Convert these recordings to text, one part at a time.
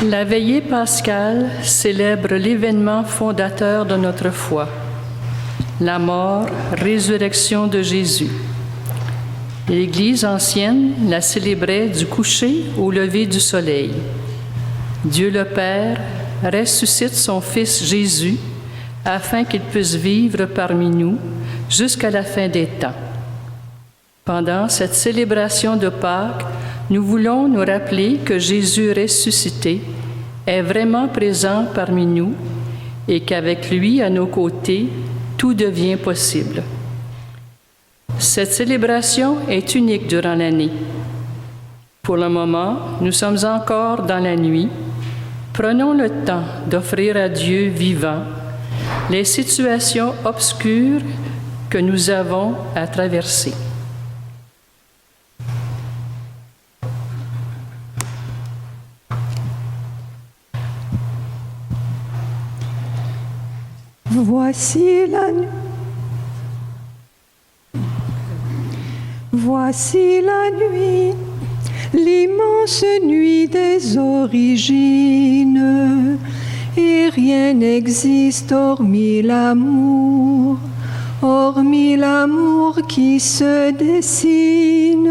La veillée pascale célèbre l'événement fondateur de notre foi, la mort, résurrection de Jésus. L'Église ancienne la célébrait du coucher au lever du soleil. Dieu le Père ressuscite son Fils Jésus afin qu'il puisse vivre parmi nous jusqu'à la fin des temps. Pendant cette célébration de Pâques, nous voulons nous rappeler que Jésus ressuscité est vraiment présent parmi nous et qu'avec lui à nos côtés, tout devient possible. Cette célébration est unique durant l'année. Pour le moment, nous sommes encore dans la nuit. Prenons le temps d'offrir à Dieu vivant les situations obscures que nous avons à traverser. Voici la nuit, l'immense nuit des origines, et rien n'existe hormis l'amour qui se dessine.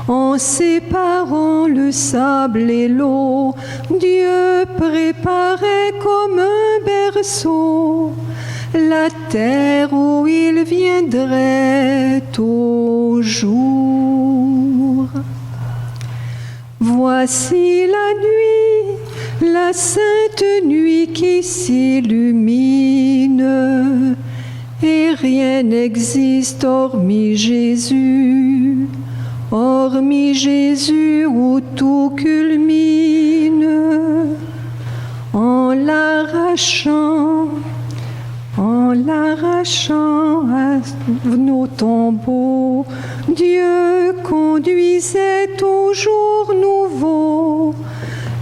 En séparant le sable et l'eau, Dieu préparait comme un berceau la terre où il viendrait au jour. Voici la nuit, la sainte nuit qui s'illumine, et rien n'existe hormis Jésus où tout culmine. En l'arrachant à nos tombeaux, Dieu conduisait au jour nouveau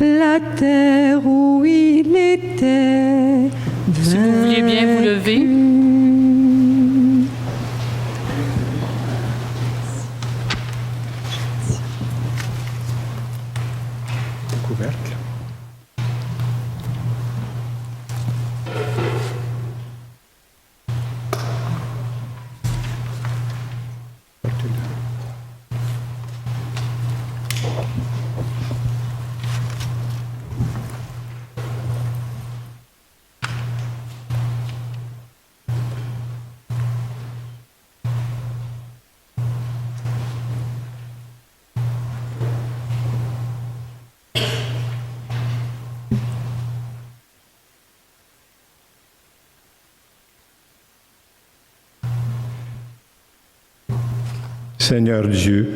la terre où il était vaincu. Si vous vouliez bien vous lever. Couvercle. Seigneur Dieu,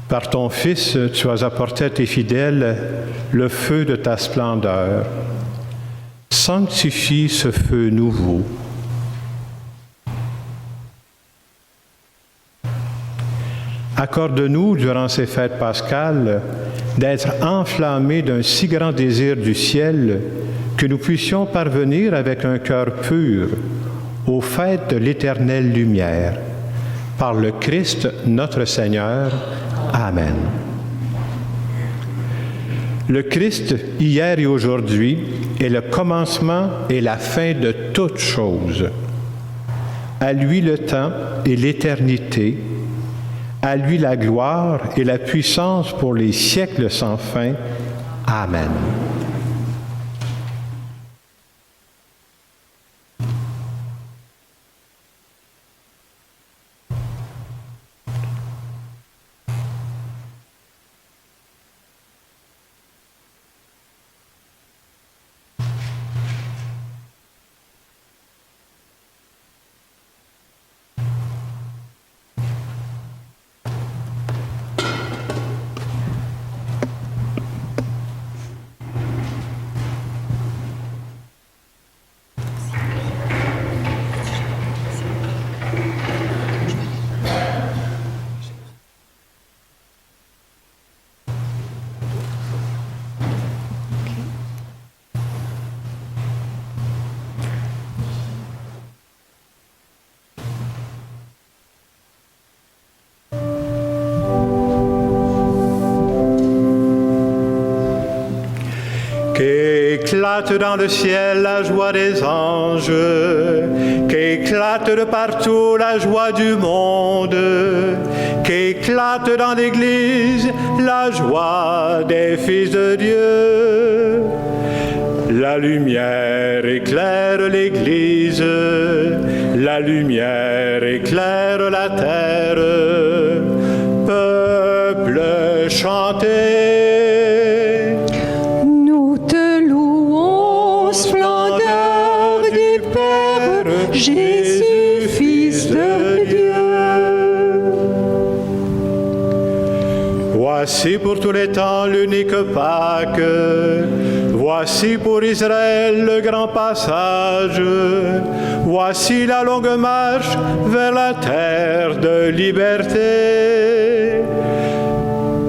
par ton Fils, tu as apporté à tes fidèles le feu de ta splendeur. Sanctifie ce feu nouveau. Accorde-nous, durant ces fêtes pascales, d'être enflammés d'un si grand désir du ciel que nous puissions parvenir avec un cœur pur aux fêtes de l'éternelle lumière. Par le Christ notre Seigneur. Amen. Le Christ, hier et aujourd'hui, est le commencement et la fin de toutes choses. À lui le temps et l'éternité, à lui la gloire et la puissance pour les siècles sans fin. Amen. qu'éclate dans le ciel la joie des anges, qu'éclate de partout la joie du monde, qu'éclate dans l'Église la joie des fils de Dieu. La lumière éclaire l'Église, la lumière éclaire la terre. Peuple, chantez. Nous te louons, splendeur du Père, Jésus, Fils de Dieu. Voici pour tous les temps l'unique Pâque. Voici pour Israël le grand passage. Voici la longue marche vers la terre de liberté.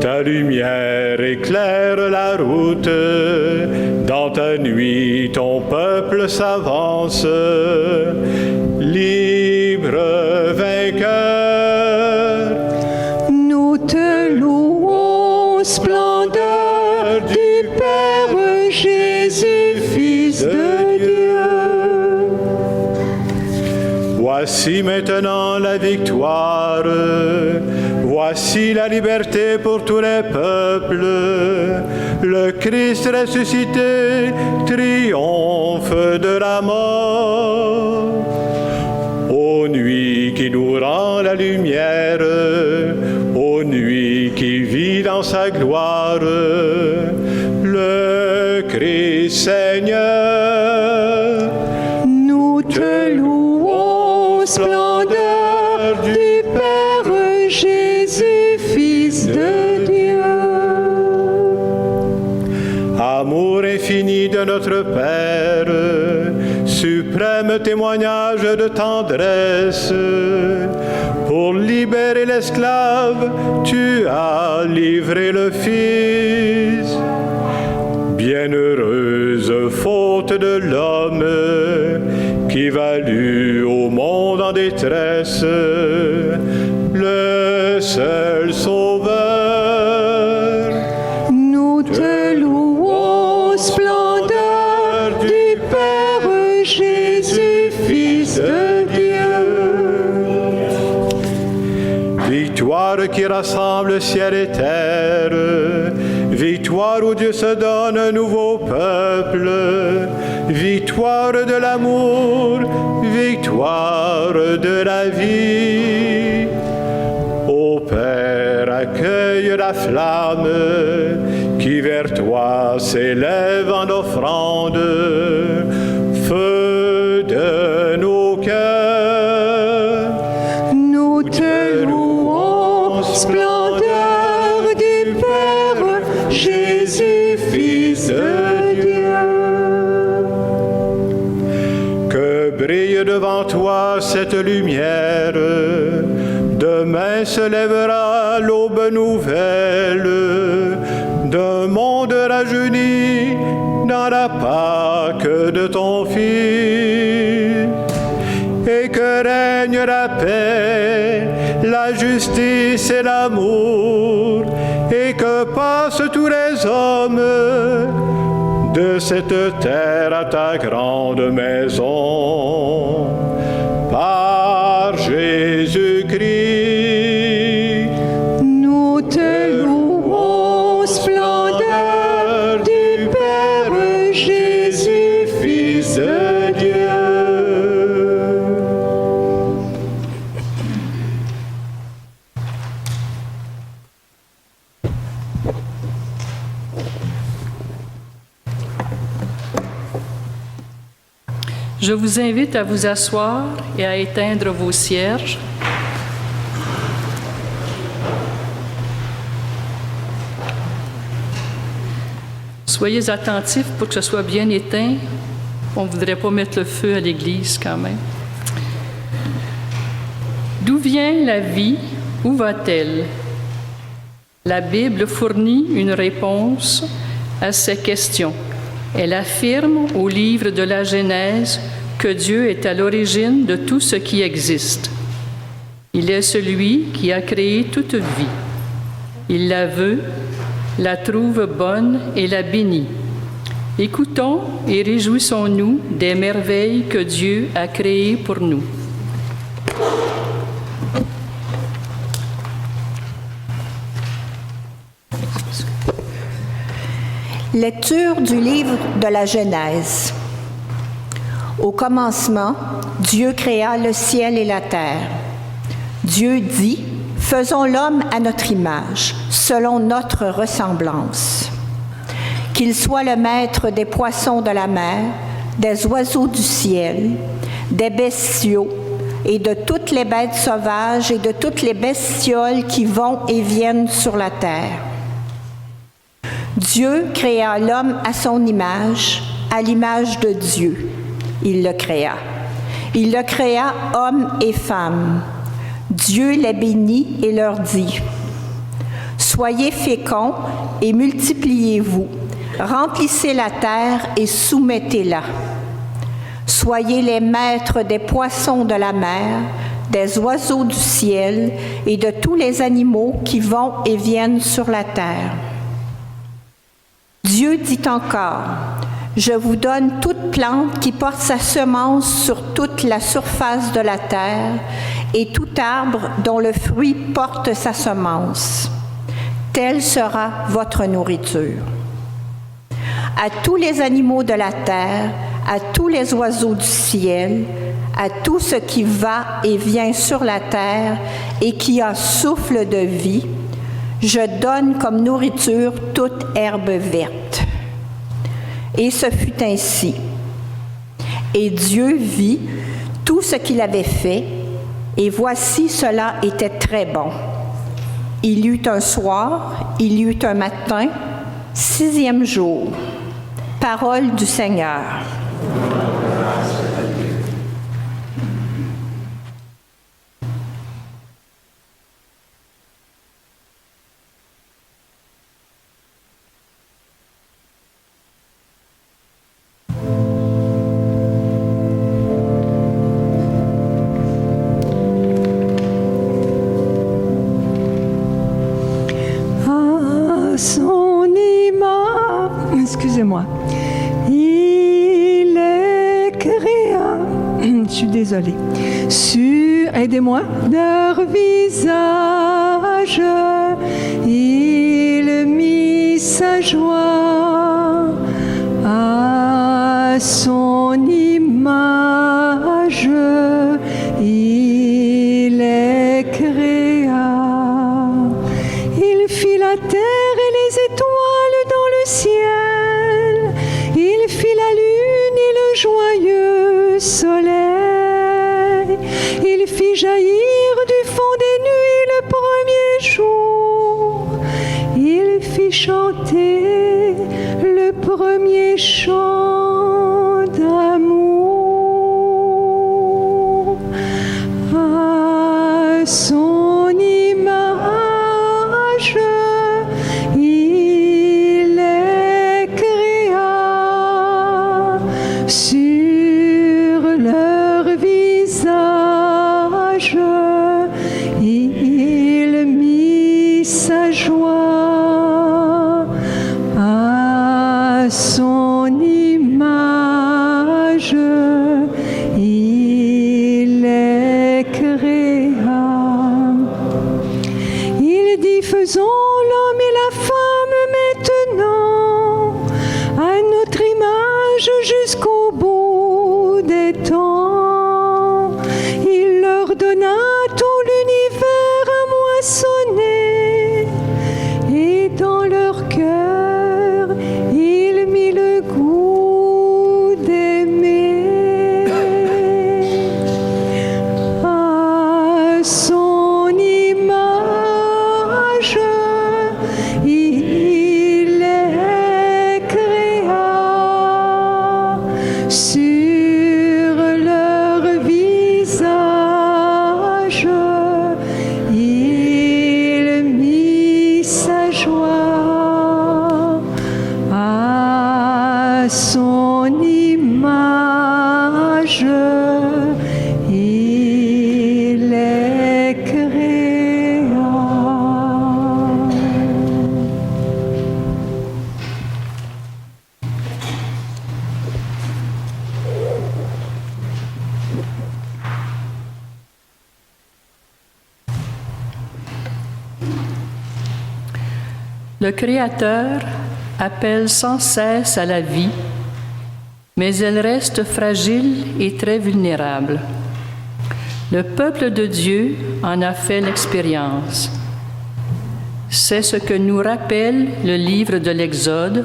Ta lumière éclaire la route. Dans ta nuit, ton peuple s'avance. Libre vainqueur. Nous te louons, splendeur du Père, Jésus, Fils de Dieu. Voici maintenant la victoire. Voici la liberté pour tous les peuples. Le Christ ressuscité triomphe de la mort. Ô nuit qui nous rend la lumière, ô nuit qui vit dans sa gloire, le Christ Seigneur. Nous te louons, splendeur du Père, Jésus, Fils de Dieu. Amour infini de notre Père, suprême témoignage de tendresse, pour libérer l'esclave, tu as livré le Fils. Bienheureuse faute de l'homme, qui valut au monde en détresse, le seul Sauveur. Nous te louons, splendeur du Père, Jésus, Fils de Dieu. Victoire qui rassemble ciel et terre, victoire où Dieu se donne un nouveau peuple, victoire de l'amour, victoire de la vie. Ô Père, accueille la flamme qui vers toi s'élève en offrande, feu de nos cœurs. Nous te louons, splendeur du Père, Jésus, Fils de Dieu. Que brille devant toi cette lumière. Demain se lèvera l'aube nouvelle d'un monde rajeuni dans la Pâque de ton Fils. Et que règne la paix, la justice et l'amour, et que passent tous les hommes de cette terre à ta grande maison. Par Jésus-Christ, nous te louons, splendeur du Père, Jésus, Fils de Dieu. Je vous invite à vous asseoir et à éteindre vos cierges. Soyez attentifs pour que ce soit bien éteint. On ne voudrait pas mettre le feu à l'église quand même. D'où vient la vie? Où va-t-elle? La Bible fournit une réponse à ces questions. Elle affirme au livre de la Genèse que Dieu est à l'origine de tout ce qui existe. Il est celui qui a créé toute vie. Il la veut, la trouve bonne et la bénit. Écoutons et réjouissons-nous des merveilles que Dieu a créées pour nous. Lecture du livre de la Genèse. Au commencement, Dieu créa le ciel et la terre. Dieu dit, « Faisons l'homme à notre image, selon notre ressemblance. Qu'il soit le maître des poissons de la mer, des oiseaux du ciel, des bestiaux et de toutes les bêtes sauvages et de toutes les bestioles qui vont et viennent sur la terre. » Dieu créa l'homme à son image, à l'image de Dieu. Il le créa. Il le créa homme et femme. Dieu les bénit et leur dit, « Soyez féconds et multipliez-vous, remplissez la terre et soumettez-la. Soyez les maîtres des poissons de la mer, des oiseaux du ciel et de tous les animaux qui vont et viennent sur la terre. » Dieu dit encore, « Je vous donne toute plante qui porte sa semence sur toute la surface de la terre, et tout arbre dont le fruit porte sa semence. Telle sera votre nourriture. À tous les animaux de la terre, à tous les oiseaux du ciel, à tout ce qui va et vient sur la terre et qui a souffle de vie, je donne comme nourriture toute herbe verte. » Et ce fut ainsi. Et Dieu vit tout ce qu'il avait fait, et voici cela était très bon. Il y eut un soir, il y eut un matin, 6e jour. Parole du Seigneur. Son image, excusez-moi, il est créa, je suis désolée, aidez-moi, leur visage, il mit sa joie à son image, il est créa. Il fit la terre et les étoiles dans le ciel. Il fit la lune et le joyeux soleil. Il fit jaillir du fond des nuits le premier jour. Il fit chanter le premier chant d'amour à son image. Il est créa sur leur visage. Il mit sa joie à son image. Il est créa. Il dit, faisons l'homme et la femme maintenant, à notre image jusqu'au bout des temps. Il leur donna tout l'univers à moissonner, et dans leur cœur, il mit le goût d'aimer. À son image, il est créa sur leur visage. Le Créateur appelle sans cesse à la vie, mais elle reste fragile et très vulnérable. Le peuple de Dieu en a fait l'expérience. C'est ce que nous rappelle le livre de l'Exode.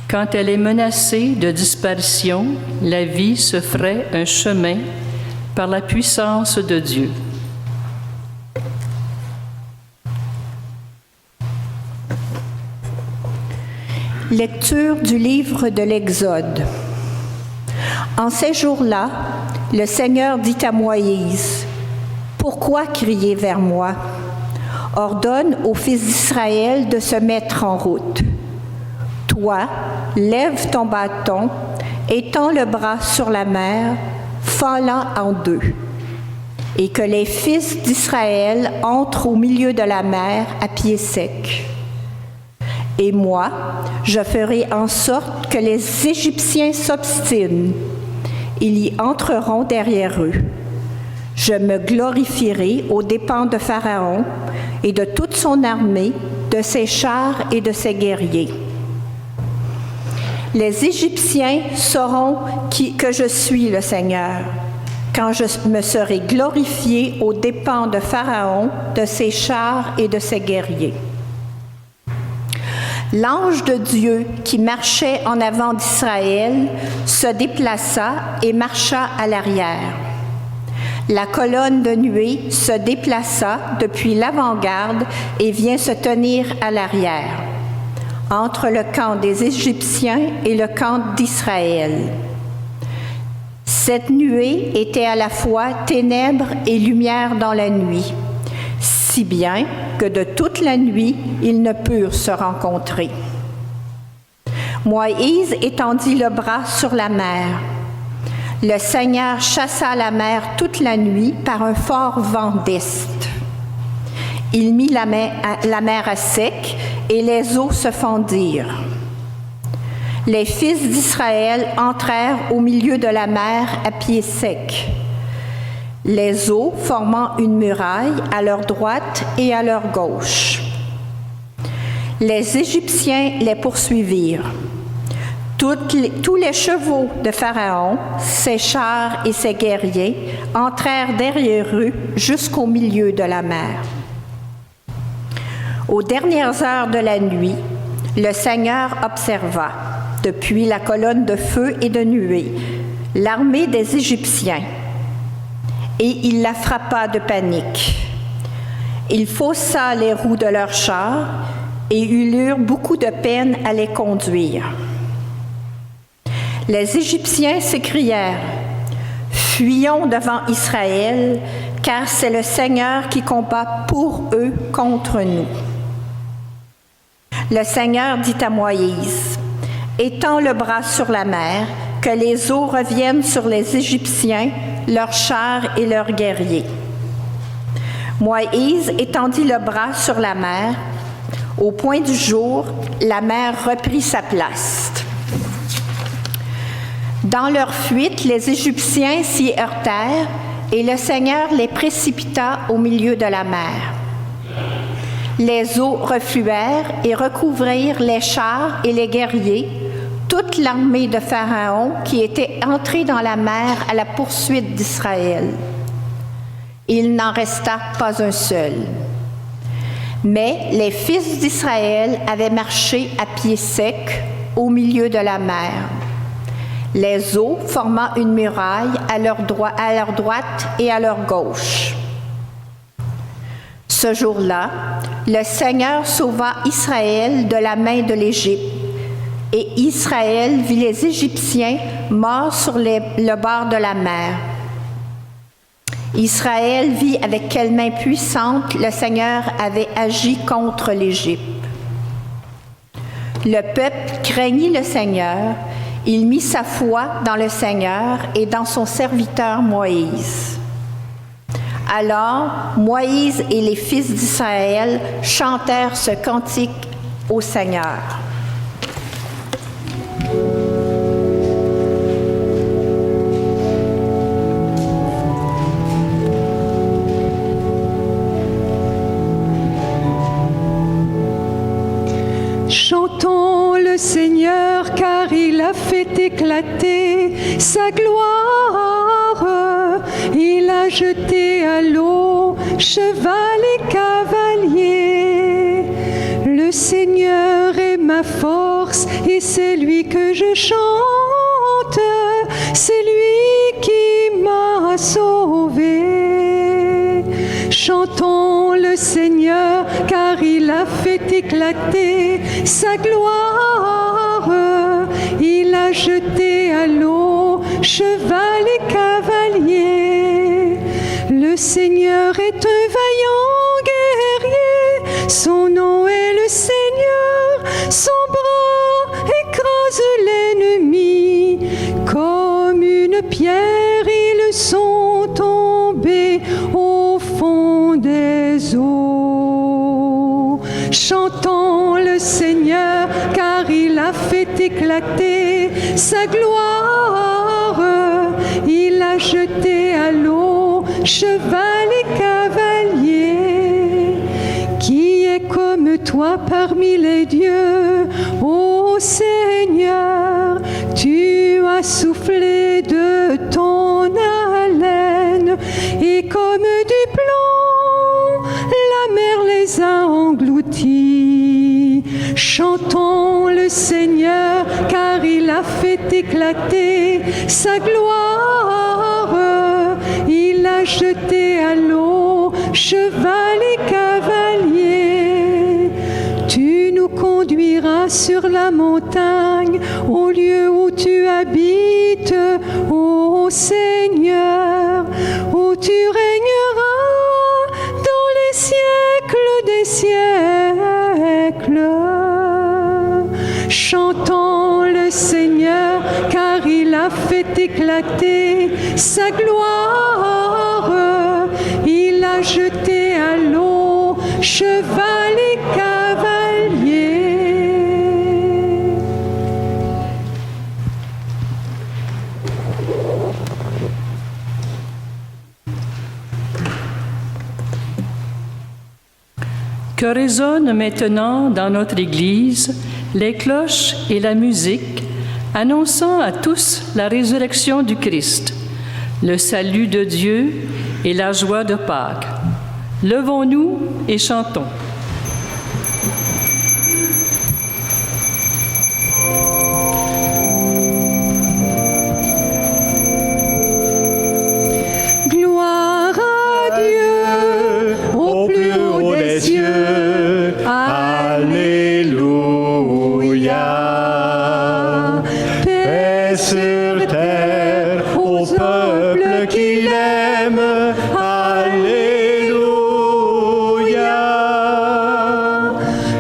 Quand elle est menacée de disparition, la vie se ferait un chemin par la puissance de Dieu. Lecture du livre de l'Exode. En ces jours-là, le Seigneur dit à Moïse, « Pourquoi crier vers moi? Ordonne aux fils d'Israël de se mettre en route. Toi, lève ton bâton, étends le bras sur la mer, fends-la en deux, et que les fils d'Israël entrent au milieu de la mer à pied sec. Et moi, je ferai en sorte que les Égyptiens s'obstinent. Ils y entreront derrière eux. Je me glorifierai aux dépens de Pharaon et de toute son armée, de ses chars et de ses guerriers. Les Égyptiens sauront que je suis le Seigneur, quand je me serai glorifié aux dépens de Pharaon, de ses chars et de ses guerriers. » L'ange de Dieu qui marchait en avant d'Israël se déplaça et marcha à l'arrière. La colonne de nuée se déplaça depuis l'avant-garde et vient se tenir à l'arrière, entre le camp des Égyptiens et le camp d'Israël. Cette nuée était à la fois ténèbres et lumière dans la nuit, si bien que de toute la nuit, ils ne purent se rencontrer. Moïse étendit le bras sur la mer. Le Seigneur chassa la mer toute la nuit par un fort vent d'est. Il mit la mer à sec et les eaux se fendirent. Les fils d'Israël entrèrent au milieu de la mer à pied sec, les eaux formant une muraille à leur droite et à leur gauche. Les Égyptiens les poursuivirent. Tous les chevaux de Pharaon, ses chars et ses guerriers entrèrent derrière eux jusqu'au milieu de la mer. Aux dernières heures de la nuit, le Seigneur observa, depuis la colonne de feu et de nuée, l'armée des Égyptiens, et il la frappa de panique. Il faussa les roues de leurs chars et ils eurent beaucoup de peine à les conduire. Les Égyptiens s'écrièrent, « Fuyons devant Israël, car c'est le Seigneur qui combat pour eux contre nous. » Le Seigneur dit à Moïse, « Étends le bras sur la mer, que les eaux reviennent sur les Égyptiens, leurs chars et leurs guerriers. » Moïse étendit le bras sur la mer. Au point du jour, la mer reprit sa place. Dans leur fuite, les Égyptiens s'y heurtèrent et le Seigneur les précipita au milieu de la mer. Les eaux refluèrent et recouvrirent les chars et les guerriers, toute l'armée de Pharaon qui était entrée dans la mer à la poursuite d'Israël. Il n'en resta pas un seul. Mais les fils d'Israël avaient marché à pied sec au milieu de la mer, les eaux formant une muraille à leur droite et à leur gauche. Ce jour-là, le Seigneur sauva Israël de la main de l'Égypte, et Israël vit les Égyptiens morts sur le bord de la mer. Israël vit avec quelle main puissante le Seigneur avait agi contre l'Égypte. Le peuple craignit le Seigneur, il mit sa foi dans le Seigneur et dans son serviteur Moïse. Alors, Moïse et les fils d'Israël chantèrent ce cantique au Seigneur. éclater sa gloire. Il a jeté à l'eau cheval et cavalier. Le Seigneur est ma force et c'est lui que je chante. C'est lui qui m'a sauvé. Chantons le Seigneur car il a fait éclater sa gloire. Il a jeté à l'eau cheval et cavalier. Le Seigneur est un vaillant guerrier. Son nom est le Seigneur. Son bras écrase l'ennemi. Comme une pierre, ils sont tombés au fond des eaux. Chantons le Seigneur car il a fait éclater sa gloire. Il a jeté à l'eau cheval et cavalier. Qui est comme toi parmi les dieux, ô Seigneur? Tu as soufflé de ton haleine et comme du plomb, la mer les a engloutis. Chantons le Seigneur car il a fait éclater sa gloire. Il a jeté à l'eau cheval et cavalier. Tu nous conduiras sur la montagne, au lieu où tu habites, ô Seigneur, où tu régneras dans les siècles des siècles. Chantons le Seigneur car il a fait éclater sa gloire. Il a jeté à l'eau cheval et cavalier. Que résonnent maintenant dans notre Église les cloches et la musique, annonçant à tous la résurrection du Christ, le salut de Dieu et la joie de Pâques. Levons-nous et chantons. Gloire à Dieu au plus haut des cieux. Alléluia. Paix sur terre au peuple qui l'aime. Alléluia.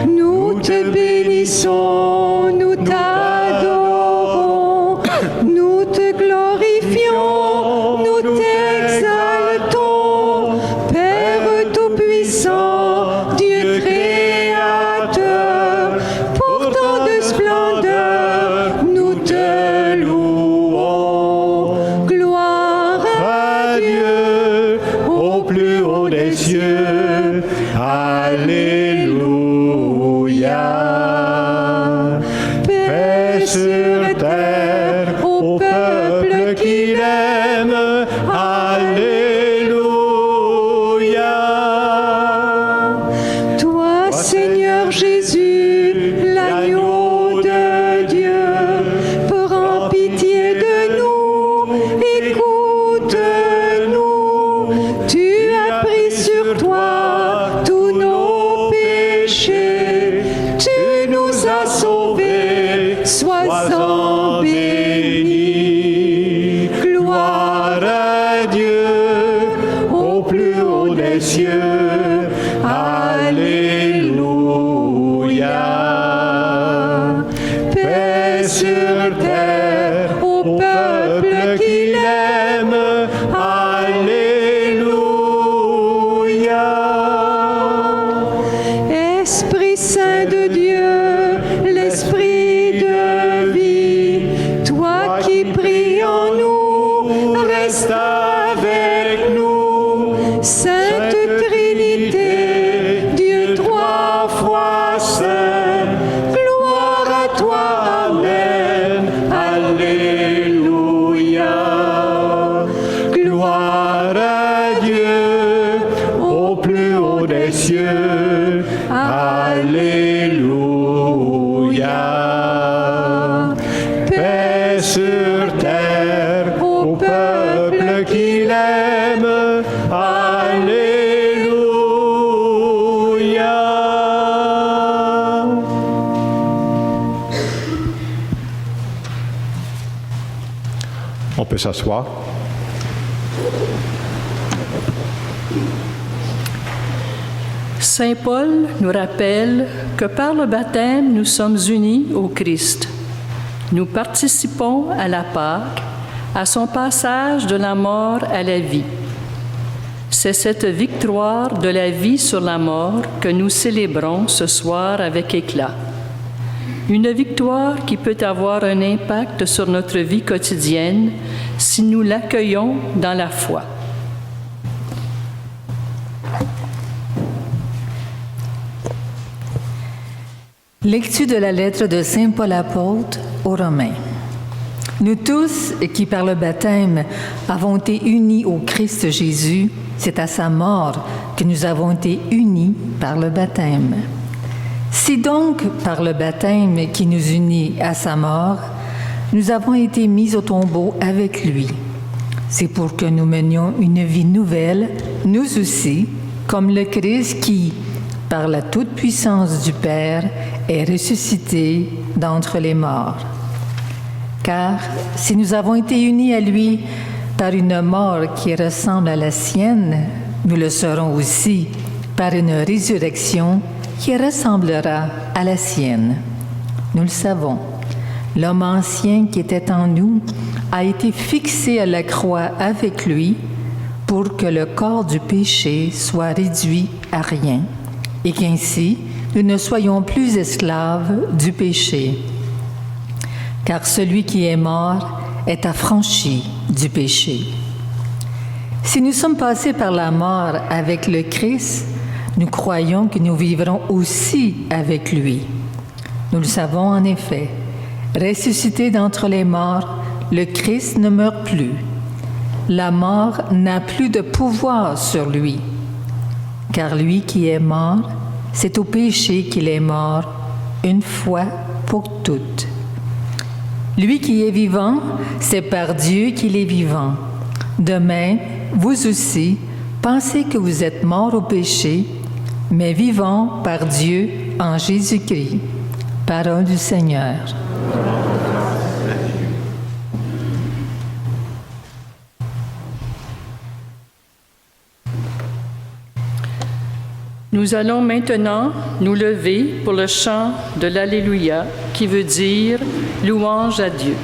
Nous te bénissons, nous t'adorons, nous te glorifions, nous t'exaltons, Père Tout-Puissant, Dieu Créateur, pour tant de splendeur, nous te louons. Gloire à Dieu au plus haut des cieux. Alléluia. Paix sur terre au peuple qui l'aime. Alléluia. Toi, Seigneur Jésus, l'agneau de Dieu, prends pitié de nous, écoute-nous. Tu as pris sur toi tous nos péchés, tu nous as sauvés, sois-en béni. Gloire à Dieu au plus haut des cieux. Alléluia. Paix sur terre au peuple qui l'aime. Alléluia. Esprit Saint de Dieu, l'Esprit de vie, toi qui pries en nous, reste avec nous. Sainte Trinité, Dieu trois fois saint, gloire à toi, Amen. Alléluia. peut s'asseoir. Saint Paul nous rappelle que par le baptême, nous sommes unis au Christ. Nous participons à la Pâque, à son passage de la mort à la vie. C'est cette victoire de la vie sur la mort que nous célébrons ce soir avec éclat. Une victoire qui peut avoir un impact sur notre vie quotidienne si nous l'accueillons dans la foi. Lecture de la lettre de Saint Paul apôtre aux Romains. Nous tous, qui par le baptême avons été unis au Christ Jésus, c'est à sa mort que nous avons été unis par le baptême. Si donc, par le baptême qui nous unit à sa mort, nous avons été mis au tombeau avec lui, c'est pour que nous menions une vie nouvelle, nous aussi, comme le Christ qui, par la toute-puissance du Père, est ressuscité d'entre les morts. Car si nous avons été unis à lui par une mort qui ressemble à la sienne, nous le serons aussi par une résurrection qui ressemblera à la sienne. Nous le savons, l'homme ancien qui était en nous a été fixé à la croix avec lui pour que le corps du péché soit réduit à rien, et qu'ainsi nous ne soyons plus esclaves du péché. Car celui qui est mort est affranchi du péché. Si nous sommes passés par la mort avec le Christ, nous croyons que nous vivrons aussi avec lui. Nous le savons en effet. Ressuscité d'entre les morts, le Christ ne meurt plus. La mort n'a plus de pouvoir sur lui. Car lui qui est mort, c'est au péché qu'il est mort, une fois pour toutes. Lui qui est vivant, c'est par Dieu qu'il est vivant. De même, vous aussi, pensez que vous êtes morts au péché, mais vivants par Dieu en Jésus-Christ. Parole du Seigneur. Nous allons maintenant nous lever pour le chant de l'Alléluia, qui veut dire « Louange à Dieu ».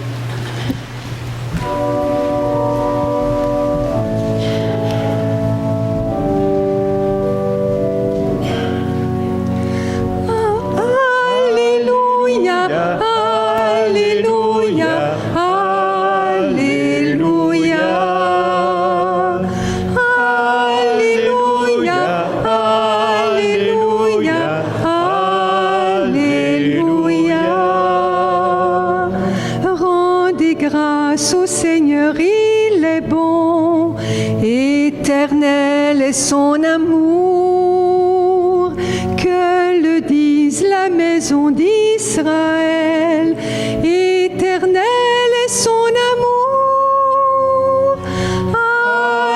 Son amour, que le dise la maison d'Israël, éternel est son amour.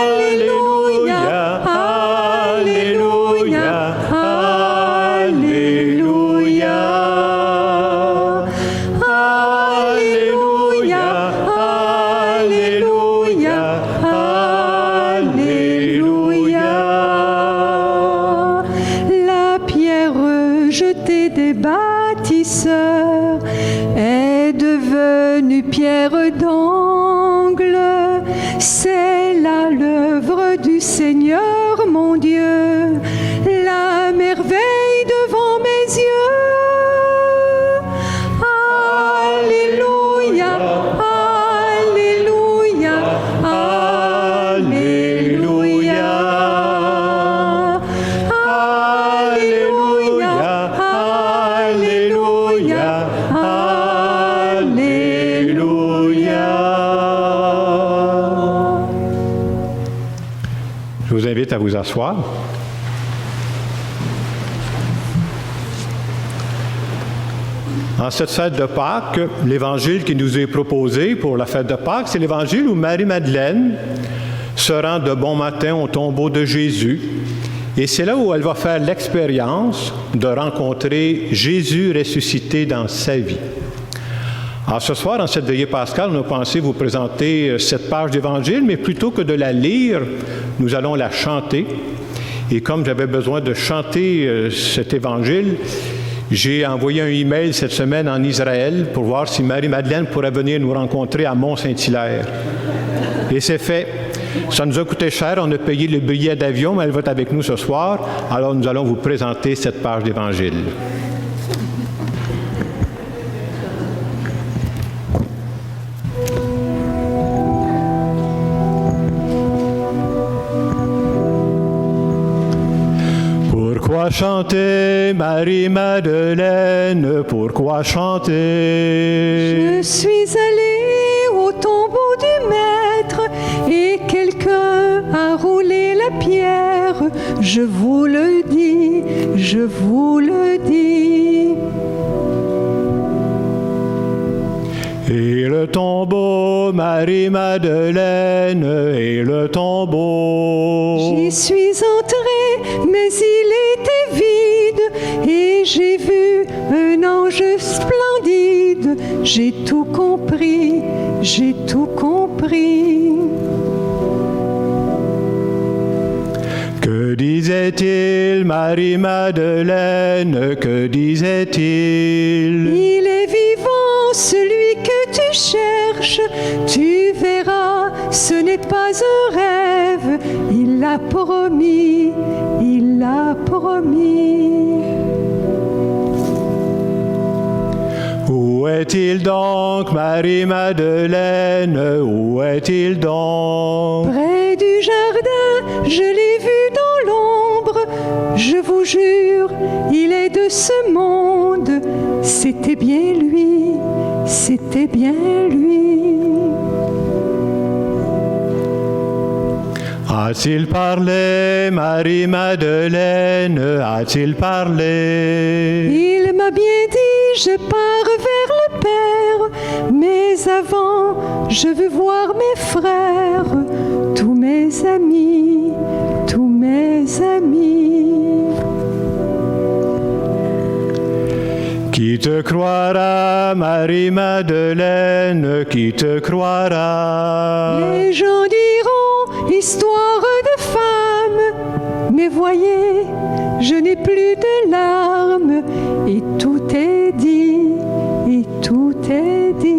Alléluia, Alléluia, Alléluia, Alléluia, Alléluia. Des bâtisseurs est devenue pierre d'angle. C'est là l'œuvre du Seigneur mon Dieu, la merveille devant mes yeux. Alléluia, Alléluia, Alléluia. Je vous invite à vous asseoir. En cette fête de Pâques, l'évangile qui nous est proposé pour la fête de Pâques, c'est l'évangile où Marie-Madeleine se rend de bon matin au tombeau de Jésus. Et c'est là où elle va faire l'expérience de rencontrer Jésus ressuscité dans sa vie. Alors ce soir, en cette veillée pascale, on a pensé vous présenter cette page d'Évangile, mais plutôt que de la lire, nous allons la chanter. Et comme j'avais besoin de chanter cet Évangile, j'ai envoyé un email cette semaine en Israël pour voir si Marie-Madeleine pourrait venir nous rencontrer à Mont-Saint-Hilaire. Et c'est fait. Ça nous a coûté cher, on a payé le billet d'avion, mais elle va être avec nous ce soir. Alors nous allons vous présenter cette page d'Évangile. Pourquoi chanter, Marie-Madeleine, pourquoi chanter? Je suis allée au tombeau du Maître et quelqu'un a roulé la pierre. Je vous le dis, je vous le dis. Et le tombeau, Marie-Madeleine, et le tombeau. J'y suis entrée, mais il était vide, et j'ai vu un ange splendide. J'ai tout compris, j'ai tout compris. Que disait-il, Marie-Madeleine, que disait-il? Il est vivant, celui que tu cherches, tu verras, ce n'est pas un rêve, il l'a promis, il l'a promis. Où est-il donc, Marie-Madeleine, où est-il donc? Près du jardin, je l'ai vu dans l'ombre, je vous jure, il est de ce monde, c'était bien lui, c'était bien lui. A-t-il parlé, Marie-Madeleine, a-t-il parlé? Il m'a bien dit, je pars vers le Père, mais avant, je veux voir mes frères, tous mes amis, tous mes amis. Qui te croira, Marie-Madeleine, qui te croira? Les gens diront, histoire de femme, mais voyez, je n'ai plus de larmes, et tout est dit, et tout est dit.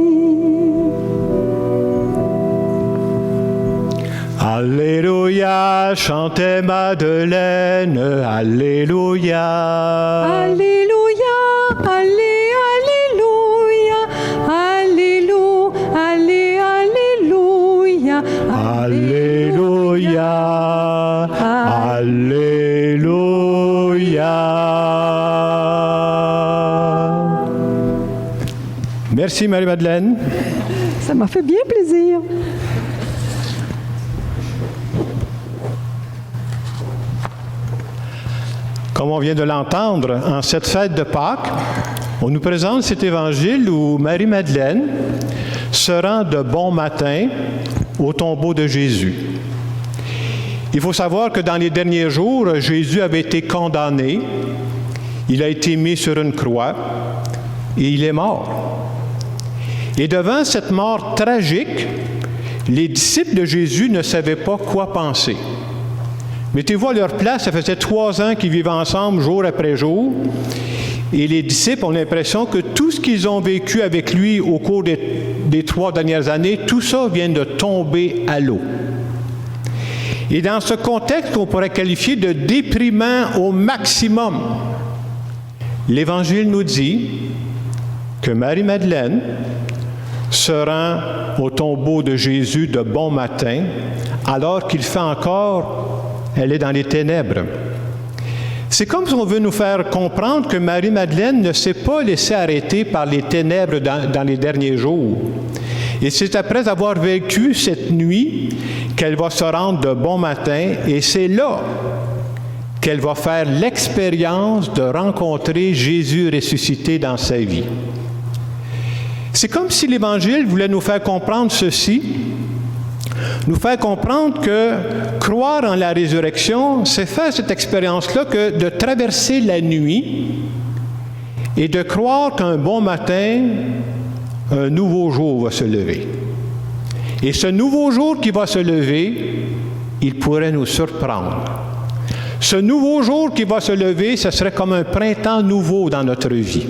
Alléluia, chantait Madeleine, Alléluia. Alléluia, alléluia, alléluia, alléluia, Alléluia, Alléluia. Merci Marie-Madeleine. Ça m'a fait bien plaisir. Comme on vient de l'entendre, en cette fête de Pâques, on nous présente cet évangile où Marie-Madeleine se rend de bon matin au tombeau de Jésus. Il faut savoir que dans les derniers jours, Jésus avait été condamné, il a été mis sur une croix et il est mort. Et devant cette mort tragique, les disciples de Jésus ne savaient pas quoi penser. Mettez-vous à leur place, ça faisait 3 ans qu'ils vivaient ensemble jour après jour, et les disciples ont l'impression que tout ce qu'ils ont vécu avec lui au cours des 3 dernières années, tout ça vient de tomber à l'eau. Et dans ce contexte qu'on pourrait qualifier de déprimant au maximum, l'Évangile nous dit que Marie-Madeleine se rend au tombeau de Jésus de bon matin, alors qu'il fait encore, elle est dans les ténèbres. C'est comme si on veut nous faire comprendre que Marie-Madeleine ne s'est pas laissée arrêter par les ténèbres dans les derniers jours. Et c'est après avoir vécu cette nuit qu'elle va se rendre de bon matin, et c'est là qu'elle va faire l'expérience de rencontrer Jésus ressuscité dans sa vie. C'est comme si l'Évangile voulait nous faire comprendre ceci, nous faire comprendre que croire en la résurrection, c'est faire cette expérience-là que de traverser la nuit et de croire qu'un bon matin, un nouveau jour va se lever. Et ce nouveau jour qui va se lever, il pourrait nous surprendre. Ce nouveau jour qui va se lever, ce serait comme un printemps nouveau dans notre vie.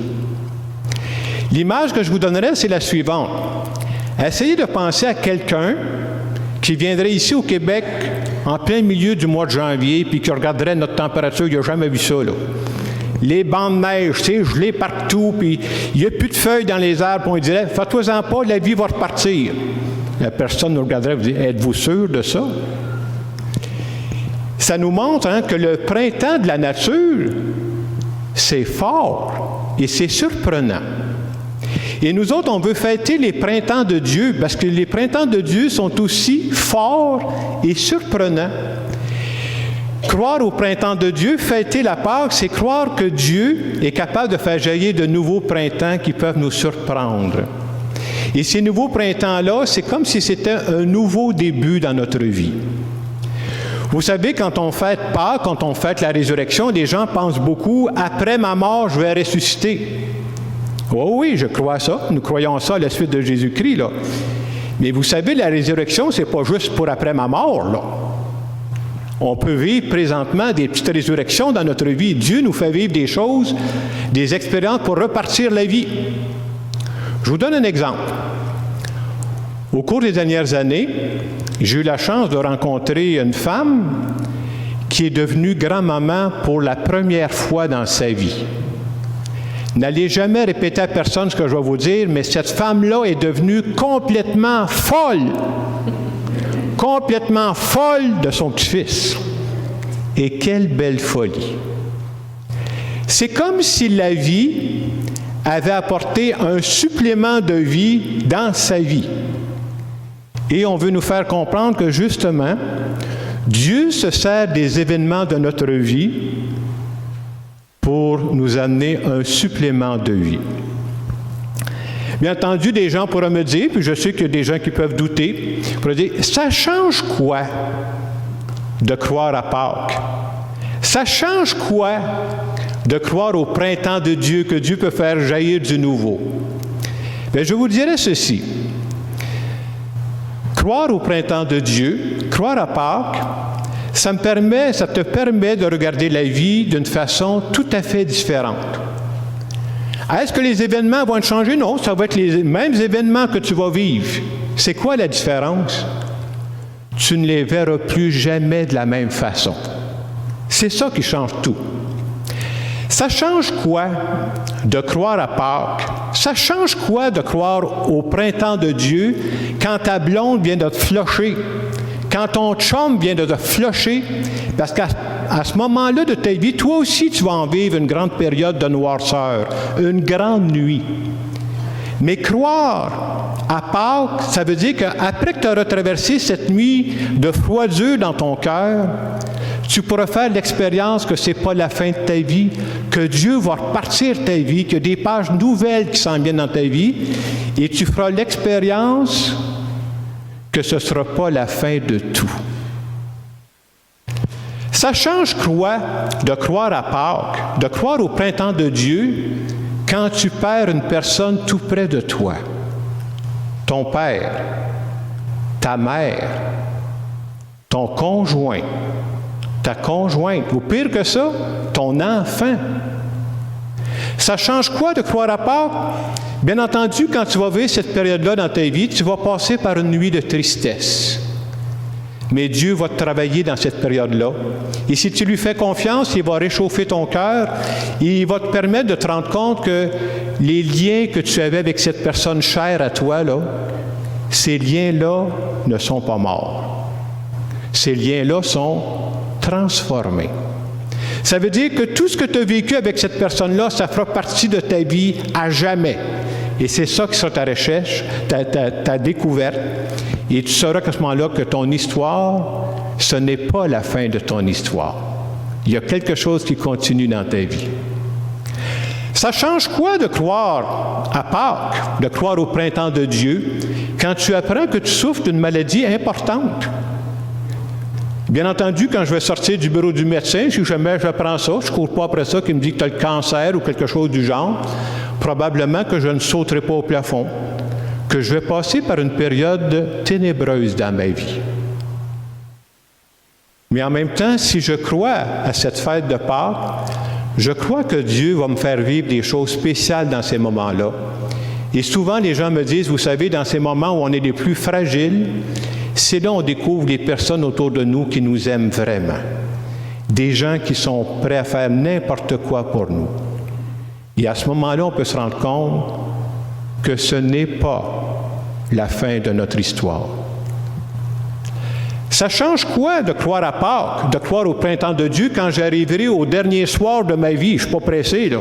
L'image que je vous donnerai, c'est la suivante. Essayez de penser à quelqu'un qui viendrait ici au Québec en plein milieu du mois de janvier puis qui regarderait notre température, il n'a jamais vu ça, là. Les bancs de neige, tu sais, gelés partout, puis il n'y a plus de feuilles dans les arbres, puis on dirait, faites-vous-en pas, la vie va repartir. La personne nous regarderait et vous dirait, êtes-vous sûr de ça? Ça nous montre que le printemps de la nature, c'est fort et c'est surprenant. Et nous autres, on veut fêter les printemps de Dieu, parce que les printemps de Dieu sont aussi forts et surprenants. Croire au printemps de Dieu, fêter la Pâque, c'est croire que Dieu est capable de faire jaillir de nouveaux printemps qui peuvent nous surprendre. Et ces nouveaux printemps-là, c'est comme si c'était un nouveau début dans notre vie. Vous savez, quand on fête Pâques, quand on fête la résurrection, les gens pensent beaucoup « après ma mort, je vais ressusciter ». Oh oui, je crois ça. Nous croyons ça à la suite de Jésus-Christ, là. Mais vous savez, la résurrection, c'est pas juste pour après ma mort, là. On peut vivre présentement des petites résurrections dans notre vie. Dieu nous fait vivre des choses, des expériences pour repartir la vie. Je vous donne un exemple. Au cours des dernières années, j'ai eu la chance de rencontrer une femme qui est devenue grand-maman pour la première fois dans sa vie. N'allez jamais répéter à personne ce que je vais vous dire, mais cette femme-là est devenue complètement folle de son petit-fils. Et quelle belle folie! C'est comme si la vie avait apporté un supplément de vie dans sa vie. Et on veut nous faire comprendre que justement, Dieu se sert des événements de notre vie pour nous amener un supplément de vie. Bien entendu, des gens pourraient me dire, puis je sais qu'il y a des gens qui peuvent douter, pourraient dire, ça change quoi de croire à Pâques? Ça change quoi de croire au printemps de Dieu, que Dieu peut faire jaillir du nouveau? Bien, je vous dirais ceci. Croire au printemps de Dieu, croire à Pâques, ça te permet de regarder la vie d'une façon tout à fait différente. Est-ce que les événements vont changer? Non, ça va être les mêmes événements que tu vas vivre. C'est quoi la différence? Tu ne les verras plus jamais de la même façon. C'est ça qui change tout. Ça change quoi de croire à Pâques? Ça change quoi de croire au printemps de Dieu quand ta blonde vient de te flusher? Quand ton chum vient de te flusher? Parce qu'à ce moment-là de ta vie, toi aussi, tu vas en vivre une grande période de noirceur, une grande nuit. Mais croire à Pâques, ça veut dire qu'après que tu auras traversé cette nuit de froidure dans ton cœur, tu pourras faire l'expérience que ce n'est pas la fin de ta vie, que Dieu va repartir ta vie, qu'il y a des pages nouvelles qui s'en viennent dans ta vie, et tu feras l'expérience que ce ne sera pas la fin de tout. Ça change quoi de croire à Pâques, de croire au printemps de Dieu, quand tu perds une personne tout près de toi? Ton père, ta mère, ton conjoint, ta conjointe, ou pire que ça, ton enfant. Ça change quoi de croire à Pâques? Bien entendu, quand tu vas vivre cette période-là dans ta vie, tu vas passer par une nuit de tristesse. Mais Dieu va te travailler dans cette période-là. Et si tu lui fais confiance, il va réchauffer ton cœur et il va te permettre de te rendre compte que les liens que tu avais avec cette personne chère à toi, là, ces liens-là ne sont pas morts. Ces liens-là sont transformés. Ça veut dire que tout ce que tu as vécu avec cette personne-là, ça fera partie de ta vie à jamais. Et c'est ça qui sera ta recherche, ta découverte. Et tu sauras qu'à ce moment-là que ton histoire, ce n'est pas la fin de ton histoire. Il y a quelque chose qui continue dans ta vie. Ça change quoi de croire à Pâques, de croire au printemps de Dieu, quand tu apprends que tu souffres d'une maladie importante? Bien entendu, quand je vais sortir du bureau du médecin, si jamais j'apprends ça, je ne cours pas après ça qui me dit que tu as le cancer ou quelque chose du genre, probablement que je ne sauterai pas au plafond. que je vais passer par une période ténébreuse dans ma vie. Mais en même temps, si je crois à cette fête de Pâques, je crois que Dieu va me faire vivre des choses spéciales dans ces moments-là. Et souvent, les gens me disent, vous savez, dans ces moments où on est les plus fragiles, c'est là qu'on découvre les personnes autour de nous qui nous aiment vraiment. Des gens qui sont prêts à faire n'importe quoi pour nous. Et à ce moment-là, on peut se rendre compte que ce n'est pas la fin de notre histoire. Ça change quoi de croire à Pâques, de croire au printemps de Dieu quand j'arriverai au dernier soir de ma vie? Je ne suis pas pressé, là.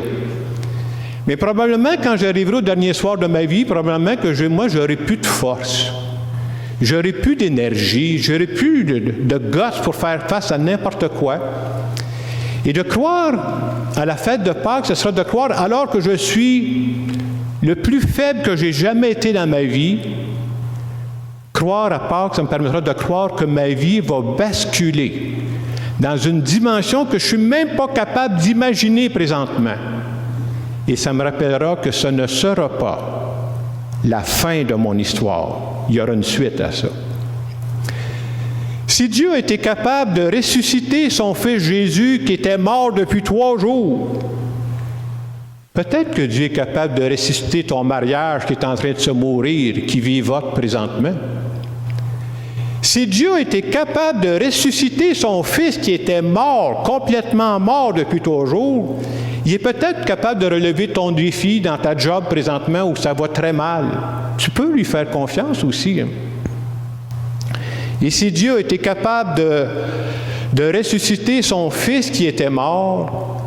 Mais probablement, quand j'arriverai au dernier soir de ma vie, probablement que moi, j'aurai plus de force. J'aurai plus d'énergie, j'aurai plus de gosse pour faire face à n'importe quoi. Et de croire à la fête de Pâques, ce sera de croire, alors que je suis le plus faible que j'ai jamais été dans ma vie, croire à Pâques, ça me permettra de croire que ma vie va basculer dans une dimension que je ne suis même pas capable d'imaginer présentement. Et ça me rappellera que ce ne sera pas la fin de mon histoire. Il y aura une suite à ça. Si Dieu était capable de ressusciter son Fils Jésus qui était mort depuis 3 jours, peut-être que Dieu est capable de ressusciter ton mariage qui est en train de se mourir, qui vivote présentement. Si Dieu était capable de ressusciter son Fils qui était mort, complètement mort depuis 3 jours, il est peut-être capable de relever ton défi dans ta job présentement où ça va très mal. Tu peux lui faire confiance aussi. Et si Dieu était capable de ressusciter son Fils qui était mort,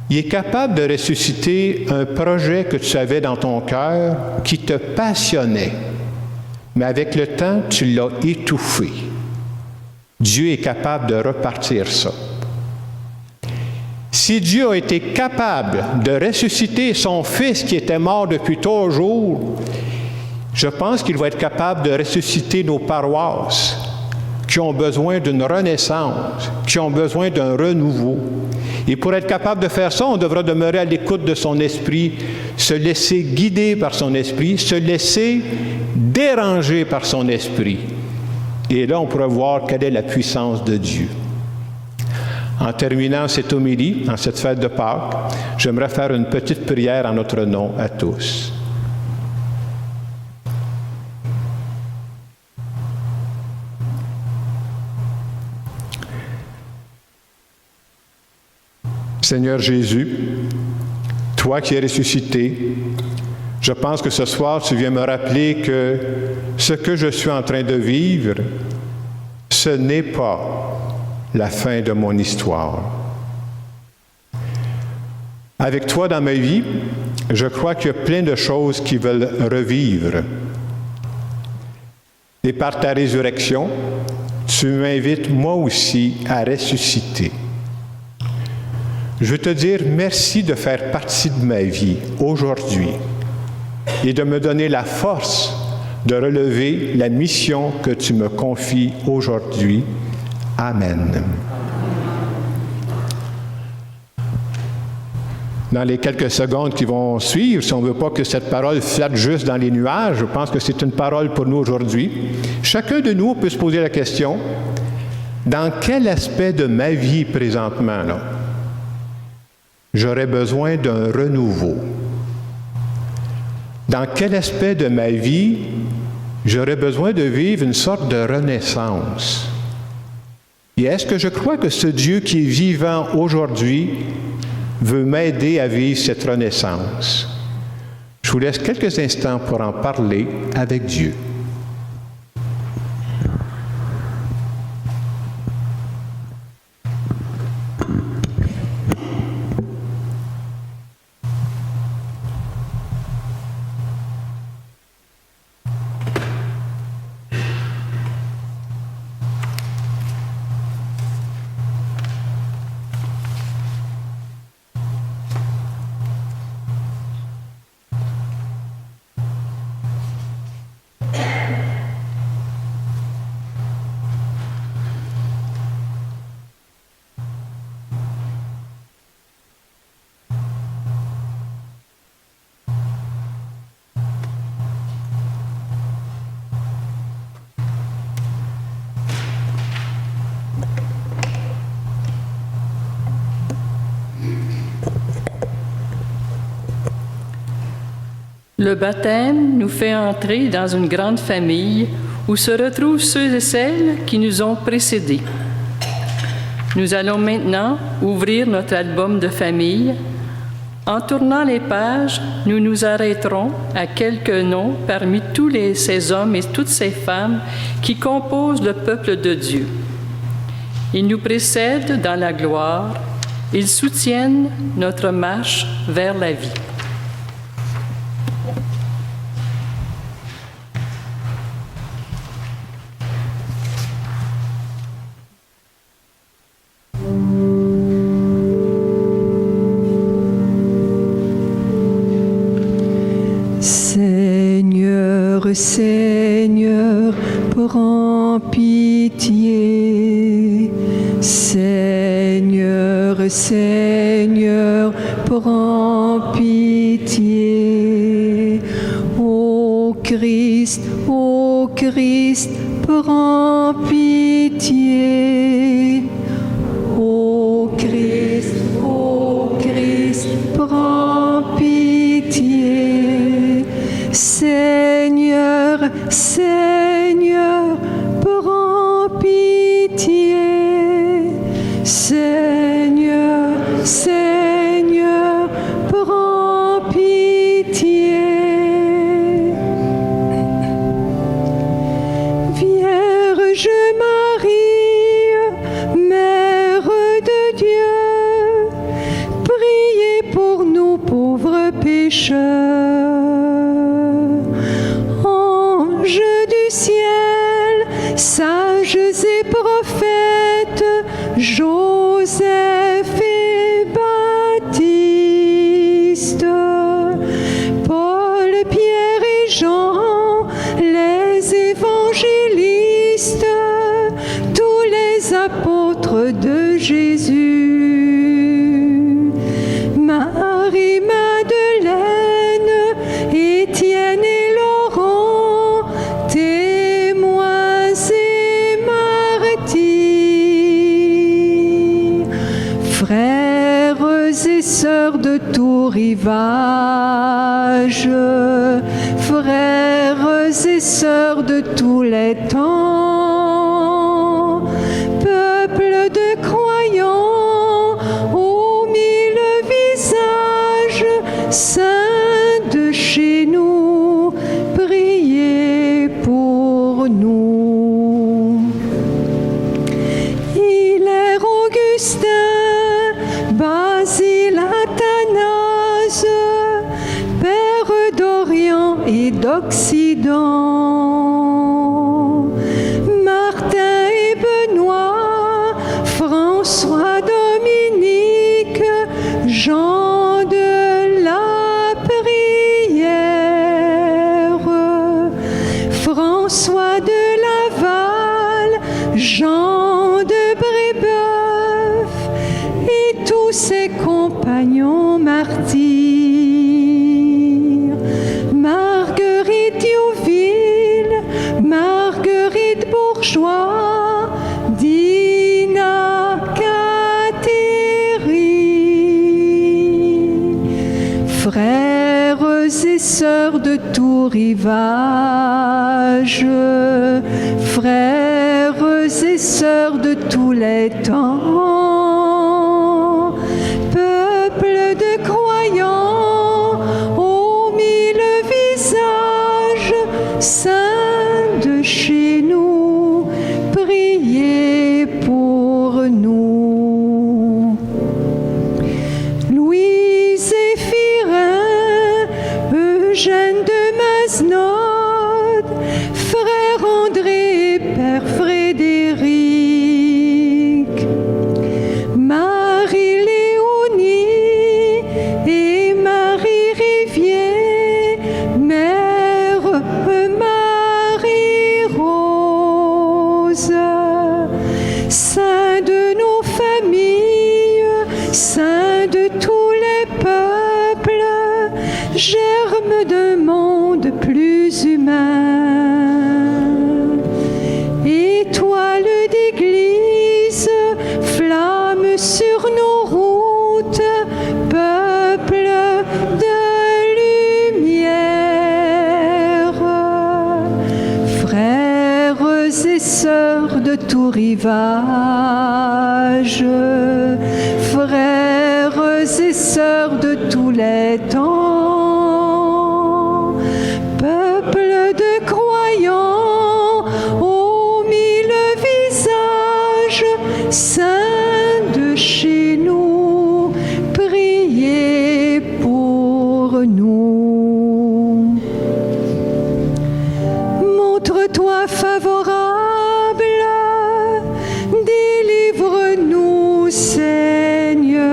il est capable de ressusciter un projet que tu avais dans ton cœur qui te passionnait. Mais avec le temps, tu l'as étouffé. Dieu est capable de repartir ça. Si Dieu a été capable de ressusciter son Fils qui était mort depuis 3 jours, je pense qu'il va être capable de ressusciter nos paroisses qui ont besoin d'une renaissance, qui ont besoin d'un renouveau. Et pour être capable de faire ça, on devra demeurer à l'écoute de son esprit, se laisser guider par son esprit, se laisser déranger par son esprit. Et là, on pourra voir quelle est la puissance de Dieu. En terminant cette homélie, en cette fête de Pâques, j'aimerais faire une petite prière en notre nom à tous. Seigneur Jésus, toi qui es ressuscité, je pense que ce soir, tu viens me rappeler que ce que je suis en train de vivre, ce n'est pas la fin de mon histoire. Avec toi dans ma vie, je crois qu'il y a plein de choses qui veulent revivre. Et par ta résurrection, tu m'invites moi aussi à ressusciter. Je veux te dire merci de faire partie de ma vie aujourd'hui et de me donner la force de relever la mission que tu me confies aujourd'hui. Amen. Dans les quelques secondes qui vont suivre, si on ne veut pas que cette parole flotte juste dans les nuages, je pense que c'est une parole pour nous aujourd'hui. Chacun de nous peut se poser la question, dans quel aspect de ma vie présentement, là, j'aurais besoin d'un renouveau? Dans quel aspect de ma vie j'aurais besoin de vivre une sorte de renaissance? Et est-ce que je crois que ce Dieu qui est vivant aujourd'hui veut m'aider à vivre cette renaissance? Je vous laisse quelques instants pour en parler avec Dieu. Le baptême nous fait entrer dans une grande famille où se retrouvent ceux et celles qui nous ont précédés. Nous allons maintenant ouvrir notre album de famille. En tournant les pages, nous nous arrêterons à quelques noms parmi tous ces hommes et toutes ces femmes qui composent le peuple de Dieu. Ils nous précèdent dans la gloire, ils soutiennent notre marche vers la vie. Seigneur, prends pitié. Seigneur, Seigneur, prends pitié. Ô Christ, prends pitié. Ô Christ, prends pitié. Seigneur, Seigneur, prends pitié. Seigneur, Seigneur, prends pitié. Vierge Marie, Mère de Dieu, priez pour nous pauvres pécheurs. Sages et prophètes, Joseph et Baptiste, Paul, Pierre et Jean, les évangélistes, tous les apôtres de Jésus, Marie, Madeleine, Étienne et Laurent, frères et sœurs de tout rivage, frères et sœurs de tous les temps, peuple de croyants aux mille visages, saints de chez nous, priez pour nous. Hilaire, Augustin, Basile, Athanase, Père d'Orient et d'Occident, Martin et Benoît, François, Dominique, Jean de la Prière, François de Laval, Jean de Brébeuf, tous ses compagnons martyrs, Marguerite Youville, Marguerite Bourgeois, Dina, Catherine, frères et sœurs de tout rivage, frères et sœurs de tous les temps, peuple de croyants aux mille visages, saints de chez nous, priez pour nous. Louis Zéphirin, Eugène de Masnode, frère André et père Frédéric, Marie-Léonie et Marie Rivier, mère Marie-Rose, saints de nos familles, saints de tous les peuples, germe d'un monde plus humain, étoile d'église, flamme sur nos routes, peuple de lumière. tout rivage, frères et sœurs de tous les temps, peuple de croyants aux mille visages, saints de chez nous, priez pour nous. Montre-toi favorable, délivre-nous, Seigneur,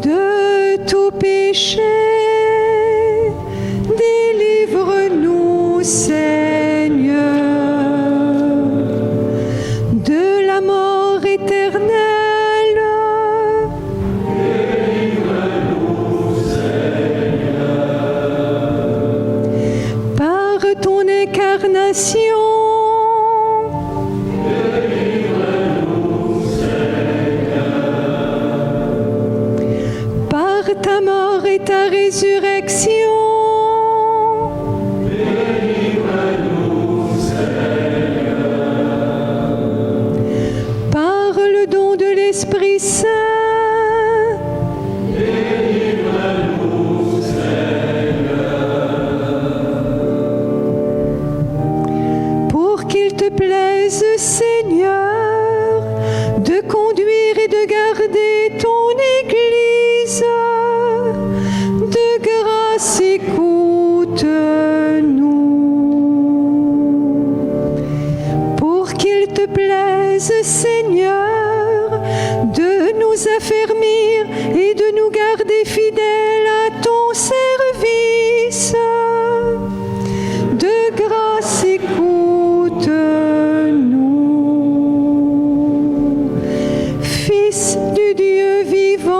de tout péché. Délivre-nous, Seigneur, de la mort éternelle. Par ton incarnation, par ta mort et ta résurrection, par le don de l'Esprit Saint, pour qu'il te plaise, Seigneur, de conduire et de garder ton Église. De grâce, écoute-nous. Pour qu'il te plaise, Seigneur, de nous affermir et de nous garder fidèles à ton service. De grâce, écoute-nous. Fils du Dieu vivant,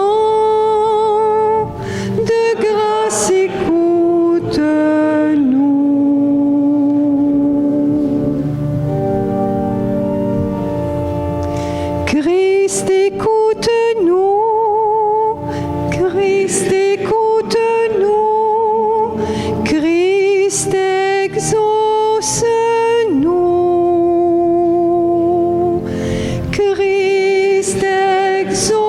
de grâce, écoute-nous. Christ, écoute-nous. Christ, écoute-nous. Christ, exauce-nous. Christ, exauce-nous.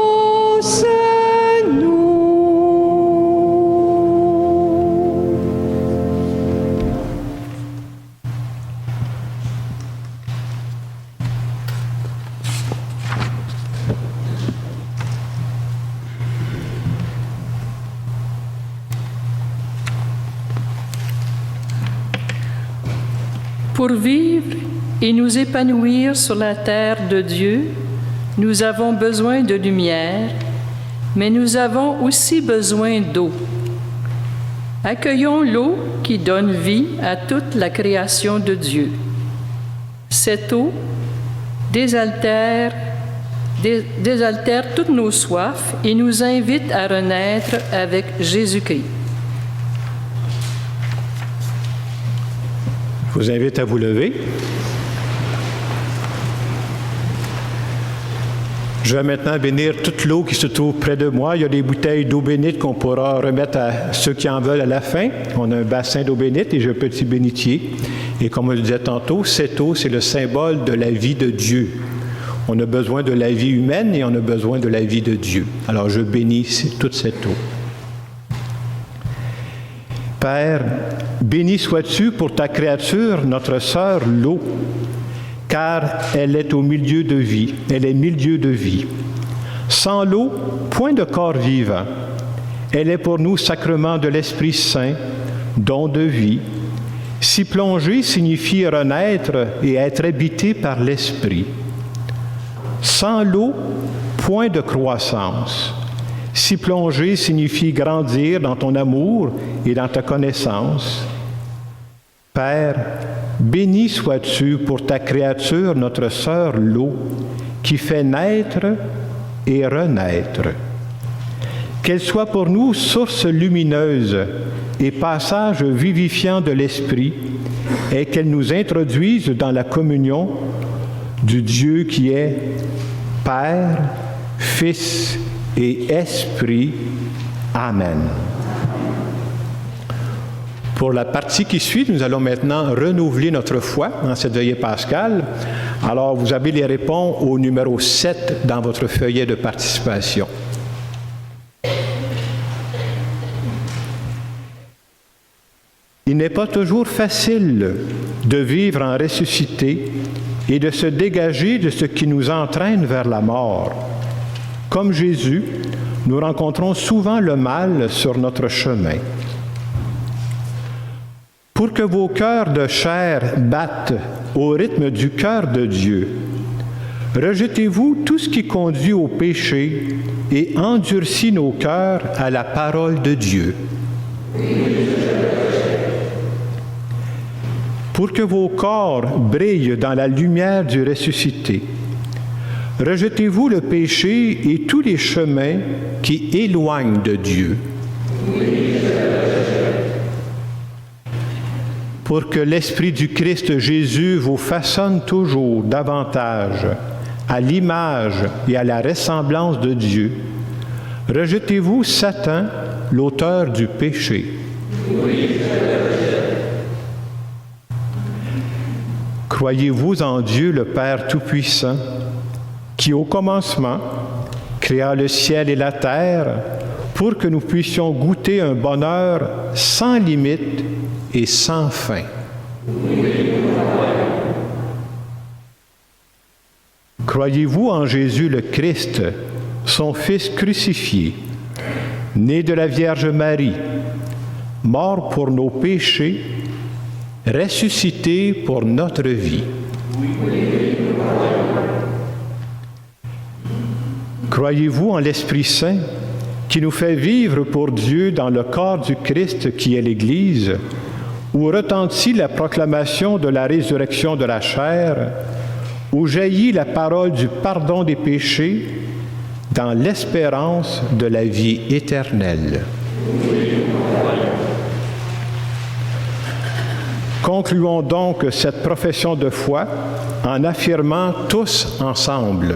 Pour vivre et nous épanouir sur la terre de Dieu, nous avons besoin de lumière, mais nous avons aussi besoin d'eau. Accueillons l'eau qui donne vie à toute la création de Dieu. Cette eau désaltère toutes nos soifs et nous invite à renaître avec Jésus-Christ. Je vous invite à vous lever. Je vais maintenant bénir toute l'eau qui se trouve près de moi. Il y a des bouteilles d'eau bénite qu'on pourra remettre à ceux qui en veulent à la fin. On a un bassin d'eau bénite et j'ai un petit bénitier. Et comme je le disais tantôt, cette eau, c'est le symbole de la vie de Dieu. On a besoin de la vie humaine et on a besoin de la vie de Dieu. Alors je bénis toute cette eau. Père, béni sois-tu pour ta créature, notre sœur, l'eau, car elle est au milieu de vie, elle est milieu de vie. Sans l'eau, point de corps vivant. Elle est pour nous sacrement de l'Esprit Saint, don de vie. S'y plonger signifie renaître et être habité par l'Esprit. Sans l'eau, point de croissance. S'y plonger signifie grandir dans ton amour et dans ta connaissance. Père, béni sois-tu pour ta créature, notre sœur l'eau, qui fait naître et renaître. Qu'elle soit pour nous source lumineuse et passage vivifiant de l'Esprit, et qu'elle nous introduise dans la communion du Dieu qui est Père, Fils et Esprit. Amen. Pour la partie qui suit, nous allons maintenant renouveler notre foi dans cette veillée pascale. Alors, vous avez les réponses au numéro 7 dans votre feuillet de participation. Il n'est pas toujours facile de vivre en ressuscité et de se dégager de ce qui nous entraîne vers la mort. Comme Jésus, nous rencontrons souvent le mal sur notre chemin. Pour que vos cœurs de chair battent au rythme du cœur de Dieu, rejetez-vous tout ce qui conduit au péché et endurcit nos cœurs à la parole de Dieu. Pour que vos corps brillent dans la lumière du ressuscité, rejetez-vous le péché et tous les chemins qui éloignent de Dieu. Pour que l'Esprit du Christ Jésus vous façonne toujours davantage à l'image et à la ressemblance de Dieu, rejetez-vous Satan, l'auteur du péché. Croyez-vous en Dieu le Père Tout-Puissant, qui au commencement créa le ciel et la terre pour que nous puissions goûter un bonheur sans limite et sans fin. Croyez-vous en Jésus le Christ, son Fils crucifié, né de la Vierge Marie, mort pour nos péchés, ressuscité pour notre vie? Croyez-vous en l'Esprit Saint, qui nous fait vivre pour Dieu dans le corps du Christ qui est l'Église, où retentit la proclamation de la résurrection de la chair, où jaillit la parole du pardon des péchés, dans l'espérance de la vie éternelle? Concluons donc cette profession de foi en affirmant tous ensemble.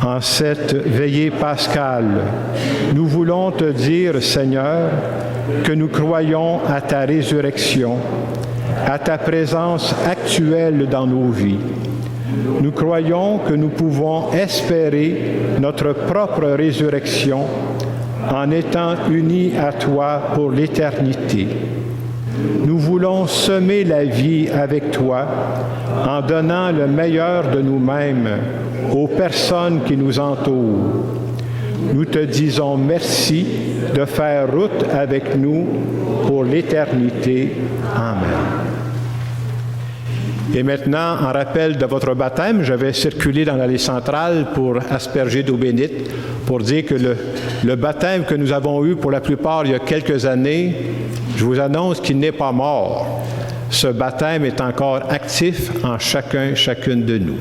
En cette veillée pascale, nous voulons te dire, Seigneur, que nous croyons à ta résurrection, à ta présence actuelle dans nos vies. Nous croyons que nous pouvons espérer notre propre résurrection en étant unis à toi pour l'éternité. Nous voulons semer la vie avec toi en donnant le meilleur de nous-mêmes aux personnes qui nous entourent. Nous te disons merci de faire route avec nous pour l'éternité. Amen. Et maintenant, en rappel de votre baptême, je vais circuler dans l'allée centrale pour asperger d'eau bénite, pour dire que le baptême que nous avons eu pour la plupart il y a quelques années, je vous annonce qu'il n'est pas mort. Ce baptême est encore actif en chacune de nous.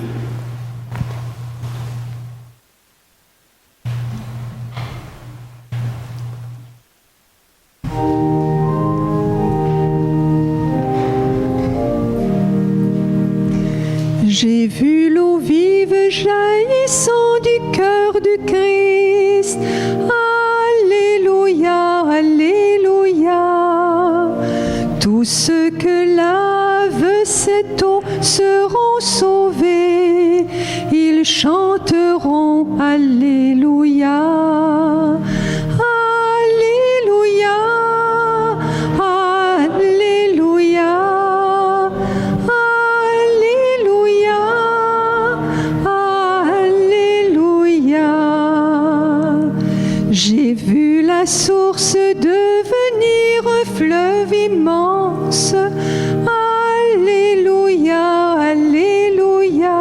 J'ai vu l'eau vive jaillissant du cœur du Christ. Alléluia, Alléluia. Tous ceux que lave cette eau seront sauvés. Ils chanteront Alléluia. J'ai vu la source devenir un fleuve immense. Alléluia, Alléluia.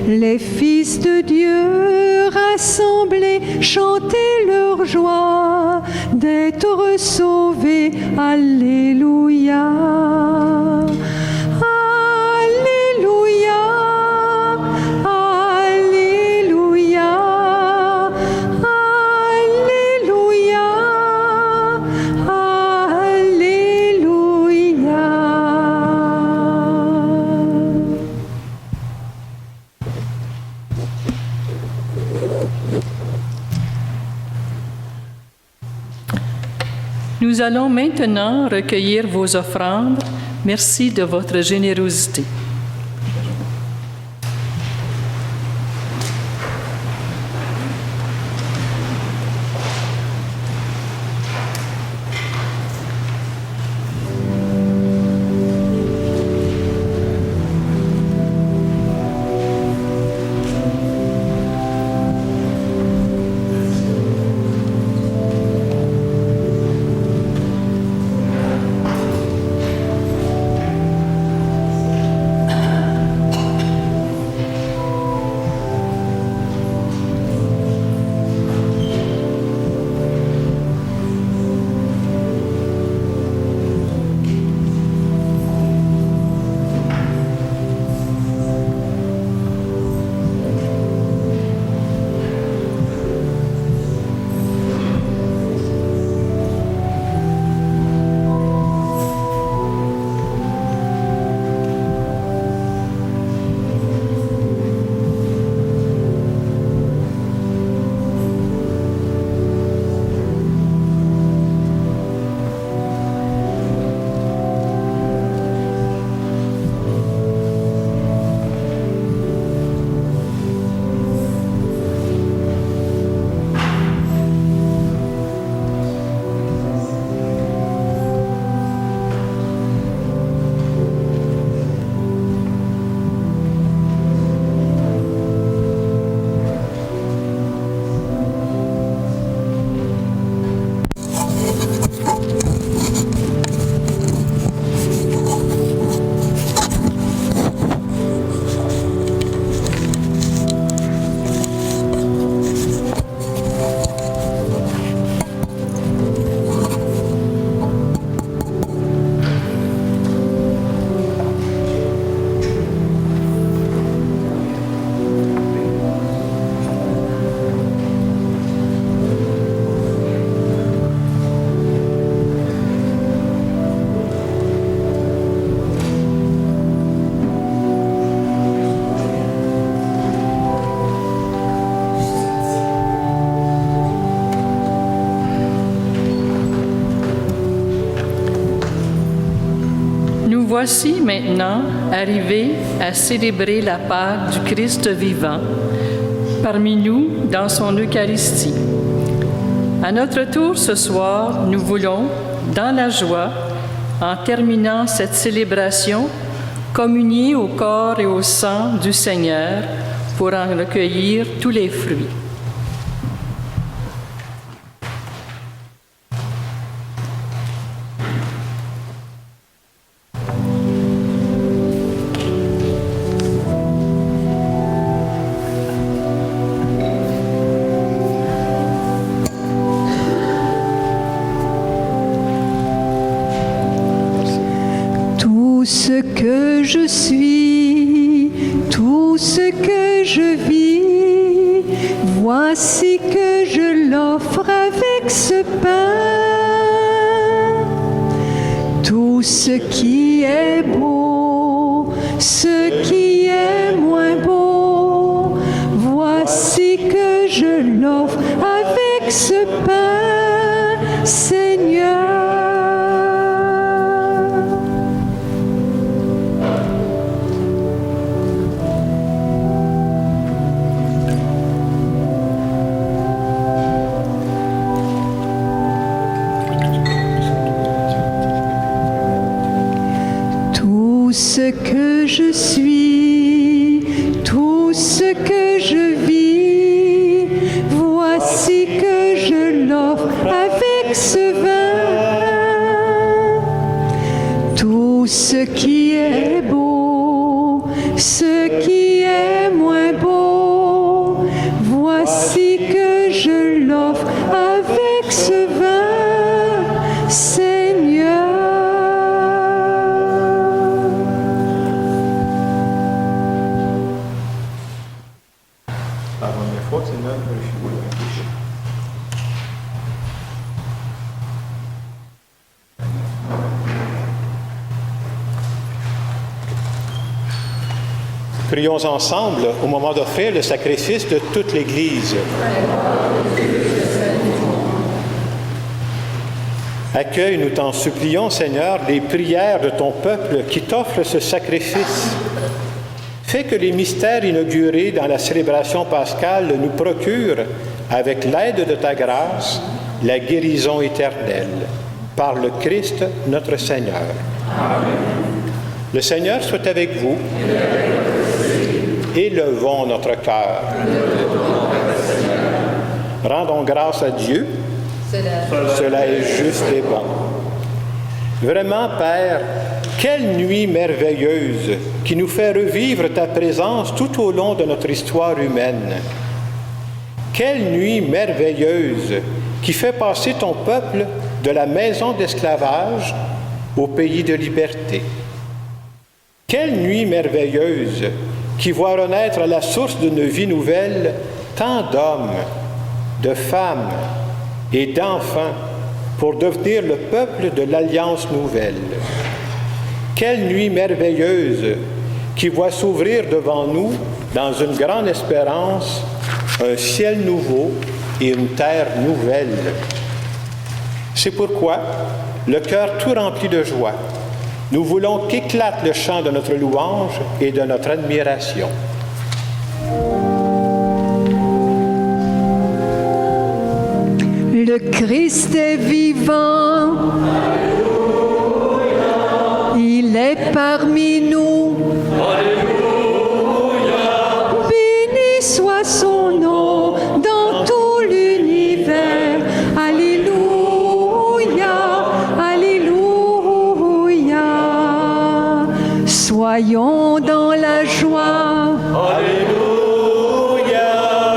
Les fils de Dieu rassemblés chantaient leur joie d'être sauvés. Alléluia. Nous allons maintenant recueillir vos offrandes. Merci de votre générosité. Voici maintenant arrivés à célébrer la Pâque du Christ vivant parmi nous dans son Eucharistie. À notre tour ce soir, nous voulons, dans la joie, en terminant cette célébration, communier au corps et au sang du Seigneur pour en recueillir tous les fruits. Ce que je suis, tout ce que je vis, voici que je l'offre avec ce pain. Tout ce qui est beau, ce qui est moins beau, voici que je l'offre avec ce pain, Seigneur. Tout ce que je suis, tout ce que je vis, voici que je l'offre avec ce vin. Tout ce qui est beau, ce qui est moins beau, voici que je l'offre avec ce vin, Seigneur. Prions ensemble au moment d'offrir le sacrifice de toute l'Église. Accueille, nous t'en supplions, Seigneur, les prières de ton peuple qui t'offre ce sacrifice. Fais que les mystères inaugurés dans la célébration pascale nous procurent, avec l'aide de ta grâce, la guérison éternelle. Par le Christ, notre Seigneur. Amen. Le Seigneur soit avec vous. Élevons notre cœur. Rendons grâce à Dieu. Cela est juste et bon. Vraiment, Père, quelle nuit merveilleuse qui nous fait revivre ta présence tout au long de notre histoire humaine. Quelle nuit merveilleuse qui fait passer ton peuple de la maison d'esclavage au pays de liberté. Quelle nuit merveilleuse qui voit renaître à la source d'une vie nouvelle tant d'hommes, de femmes et d'enfants pour devenir le peuple de l'Alliance nouvelle. Quelle nuit merveilleuse qui voit s'ouvrir devant nous, dans une grande espérance, un ciel nouveau et une terre nouvelle. C'est pourquoi, le cœur tout rempli de joie, nous voulons qu'éclate le chant de notre louange et de notre admiration. Le Christ est vivant. Alléluia. Il est parmi nous. Alléluia. Béni soit son nom dans tout l'univers. Alléluia. Alléluia. Soyons dans la joie. Alléluia.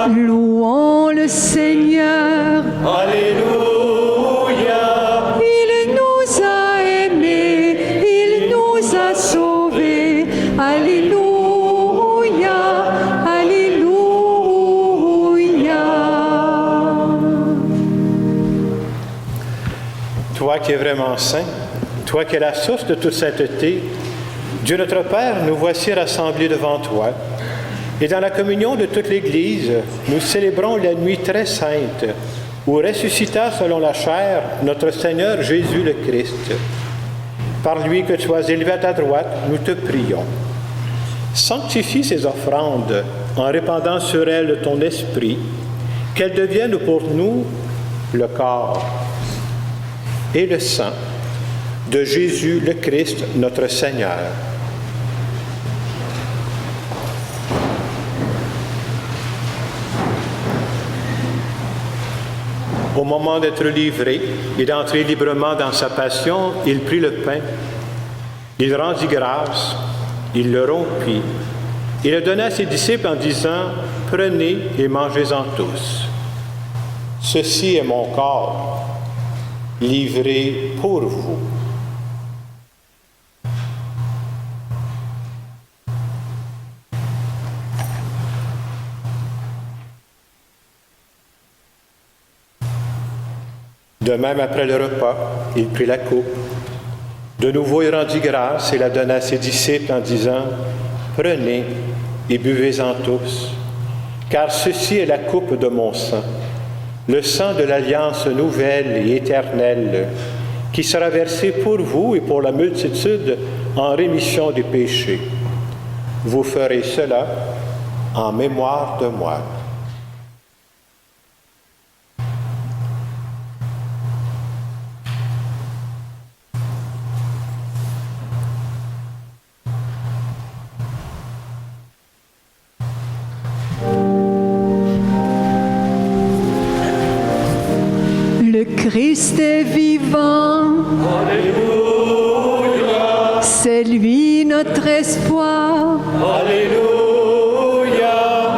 Louons le Seigneur. Alléluia. Il nous a aimés, il nous a sauvés. Alléluia. Alléluia. Toi qui es vraiment saint, toi qui es la source de toute sainteté, Dieu notre Père, nous voici rassemblés devant toi. Et dans la communion de toute l'Église, nous célébrons la nuit très sainte, où ressuscita selon la chair notre Seigneur Jésus le Christ. Par lui que tu sois élevé à ta droite, nous te prions. Sanctifie ces offrandes en répandant sur elles ton esprit, qu'elles deviennent pour nous le corps et le sang de Jésus le Christ, notre Seigneur. Au moment d'être livré et d'entrer librement dans sa passion, il prit le pain, il rendit grâce, il le rompit, et le donna à ses disciples en disant « Prenez et mangez-en tous. Ceci est mon corps, livré pour vous. » De même, après le repas, il prit la coupe. De nouveau, il rendit grâce et la donna à ses disciples en disant « Prenez et buvez-en tous, car ceci est la coupe de mon sang, le sang de l'alliance nouvelle et éternelle, qui sera versé pour vous et pour la multitude en rémission des péchés. Vous ferez cela en mémoire de moi. » Le Christ est vivant. Alléluia. C'est lui notre espoir. Alléluia.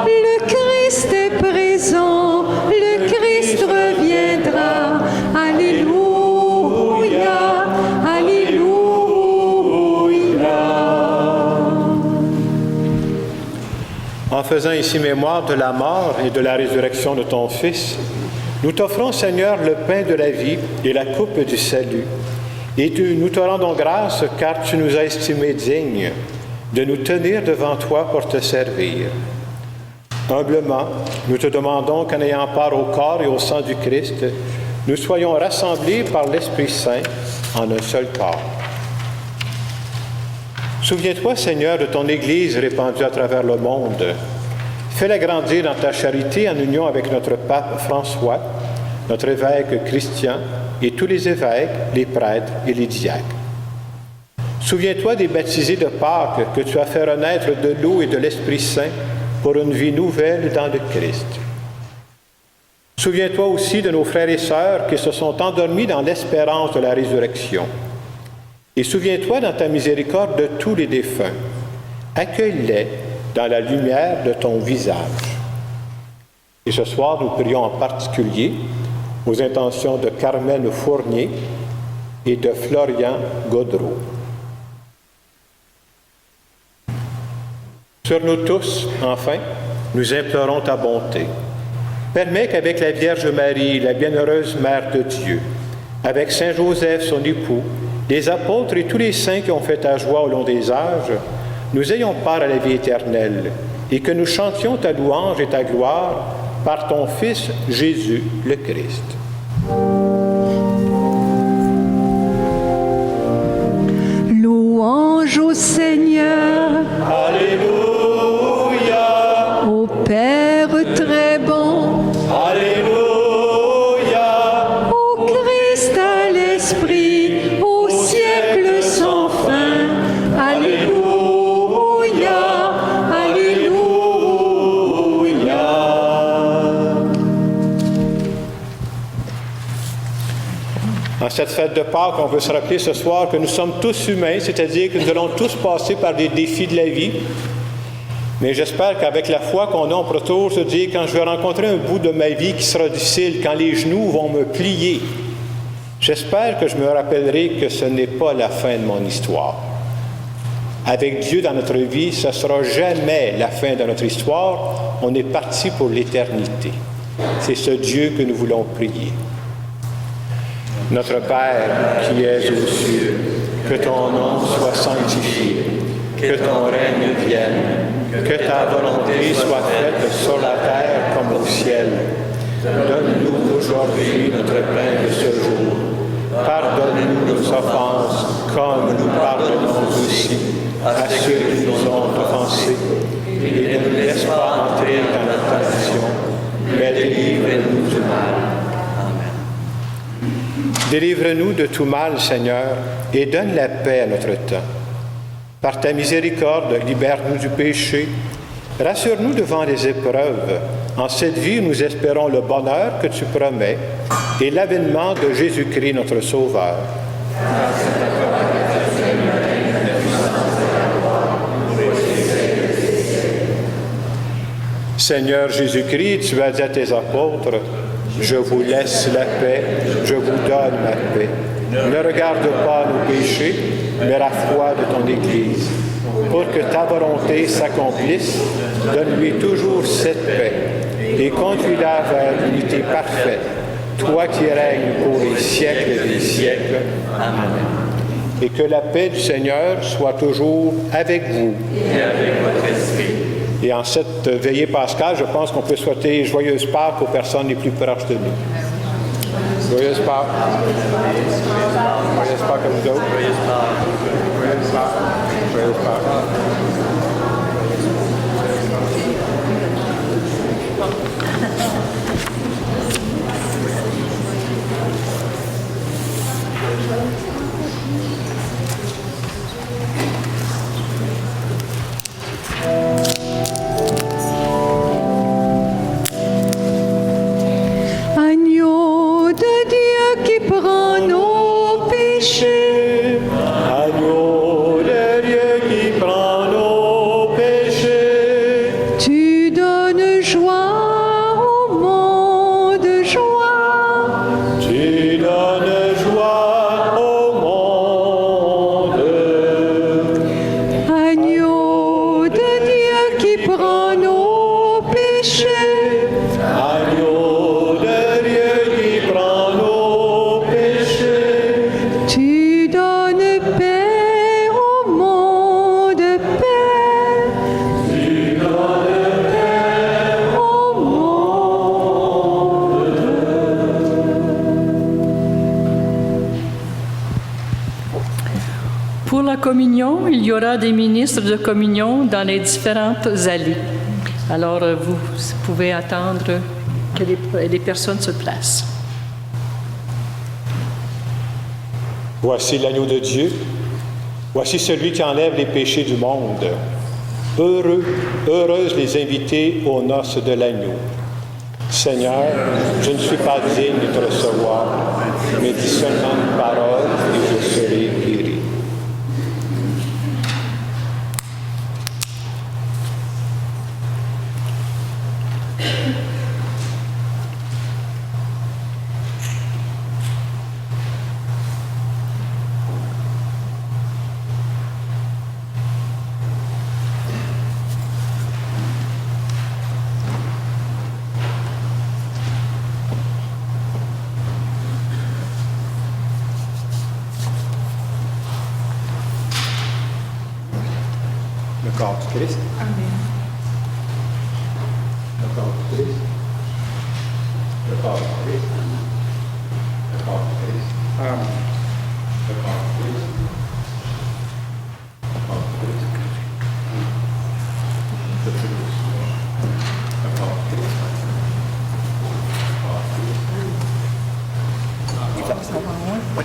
Le Christ est présent. Le Christ reviendra. Alléluia. Alléluia. En faisant ici mémoire de la mort et de la résurrection de ton Fils, nous t'offrons, Seigneur, le pain de la vie et la coupe du salut. Et nous te rendons grâce car tu nous as estimés dignes de nous tenir devant toi pour te servir. Humblement, nous te demandons qu'en ayant part au corps et au sang du Christ, nous soyons rassemblés par l'Esprit Saint en un seul corps. Souviens-toi, Seigneur, de ton Église répandue à travers le monde. Fais-la grandir dans ta charité en union avec notre pape François, notre évêque Christian et tous les évêques, les prêtres et les diacres. Souviens-toi des baptisés de Pâques que tu as fait renaître de l'eau et de l'Esprit Saint pour une vie nouvelle dans le Christ. Souviens-toi aussi de nos frères et sœurs qui se sont endormis dans l'espérance de la résurrection. Et souviens-toi dans ta miséricorde de tous les défunts. Accueille-les dans la lumière de ton visage. Et ce soir, nous prions en particulier aux intentions de Carmen Fournier et de Florian Gaudreau. Sur nous tous, enfin, nous implorons ta bonté. Permets qu'avec la Vierge Marie, la bienheureuse Mère de Dieu, avec Saint Joseph, son époux, les apôtres et tous les saints qui ont fait ta joie au long des âges, nous ayons part à la vie éternelle et que nous chantions ta louange et ta gloire par ton Fils Jésus le Christ. Louange au Seigneur. Alléluia. Au Père très bon. Alléluia. Au Christ à l'Esprit, au siècle sans fin. Alléluia. Alléluia. En cette fête de Pâques, on veut se rappeler ce soir que nous sommes tous humains, c'est-à-dire que nous allons tous passer par des défis de la vie. Mais j'espère qu'avec la foi qu'on a, on peut toujours se dire, quand je vais rencontrer un bout de ma vie qui sera difficile, quand les genoux vont me plier, j'espère que je me rappellerai que ce n'est pas la fin de mon histoire. Avec Dieu dans notre vie, ce ne sera jamais la fin de notre histoire. On est parti pour l'éternité. C'est ce Dieu que nous voulons prier. Notre Père qui es aux cieux, que ton nom soit sanctifié, que ton règne vienne, que ta volonté soit faite sur la terre comme au ciel. Donne-nous aujourd'hui notre pain de ce jour. Pardonne-nous nos offenses, comme nous pardonnons aussi à ceux qui nous ont offensés. Et ne nous laisse pas entrer dans la tentation, mais délivre-nous du mal. Délivre-nous de tout mal, Seigneur, et donne la paix à notre temps. Par ta miséricorde, libère-nous du péché. Rassure-nous devant les épreuves. En cette vie, nous espérons le bonheur que tu promets et l'avènement de Jésus-Christ, notre Sauveur. Seigneur Jésus-Christ, tu as dit à tes apôtres, « Je vous laisse la paix, je vous donne ma paix. Ne regarde pas nos péchés, mais la foi de ton Église. Pour que ta volonté s'accomplisse, donne-lui toujours cette paix et conduis-la vers l'unité parfaite, toi qui règnes pour les siècles des siècles. Amen. Et que la paix du Seigneur soit toujours avec vous. Et avec votre esprit. Et en cette veillée pascale, je pense qu'on peut souhaiter joyeuse Pâques aux personnes les plus proches de nous. Joyeuse Pâques. Joyeuse Pâques à vous autres. Joyeuse Pâques. Joyeuse Pâques. Joyeuse Pâques. Agneau de Dieu qui prend nos péchés. Agneau de Dieu qui prend nos péchés. Tu donnes joie au monde. communion, il y aura des ministres de communion dans les différentes allées. Alors, vous pouvez attendre que les personnes se placent. Voici l'agneau de Dieu. Voici celui qui enlève les péchés du monde. Heureux, heureuses les invités aux noces de l'agneau. Seigneur, je ne suis pas digne de te recevoir, mais dis seulement une parole et je serai guéri. Le corps du Christ. Amen. Le corps du Christ. Le corps du Christ. Le corps du Christ. Amen. Le corps du Christ. Le corps du Christ. Le corps du Christ. Le corps du Christ. Il va se avoir moins? Oui.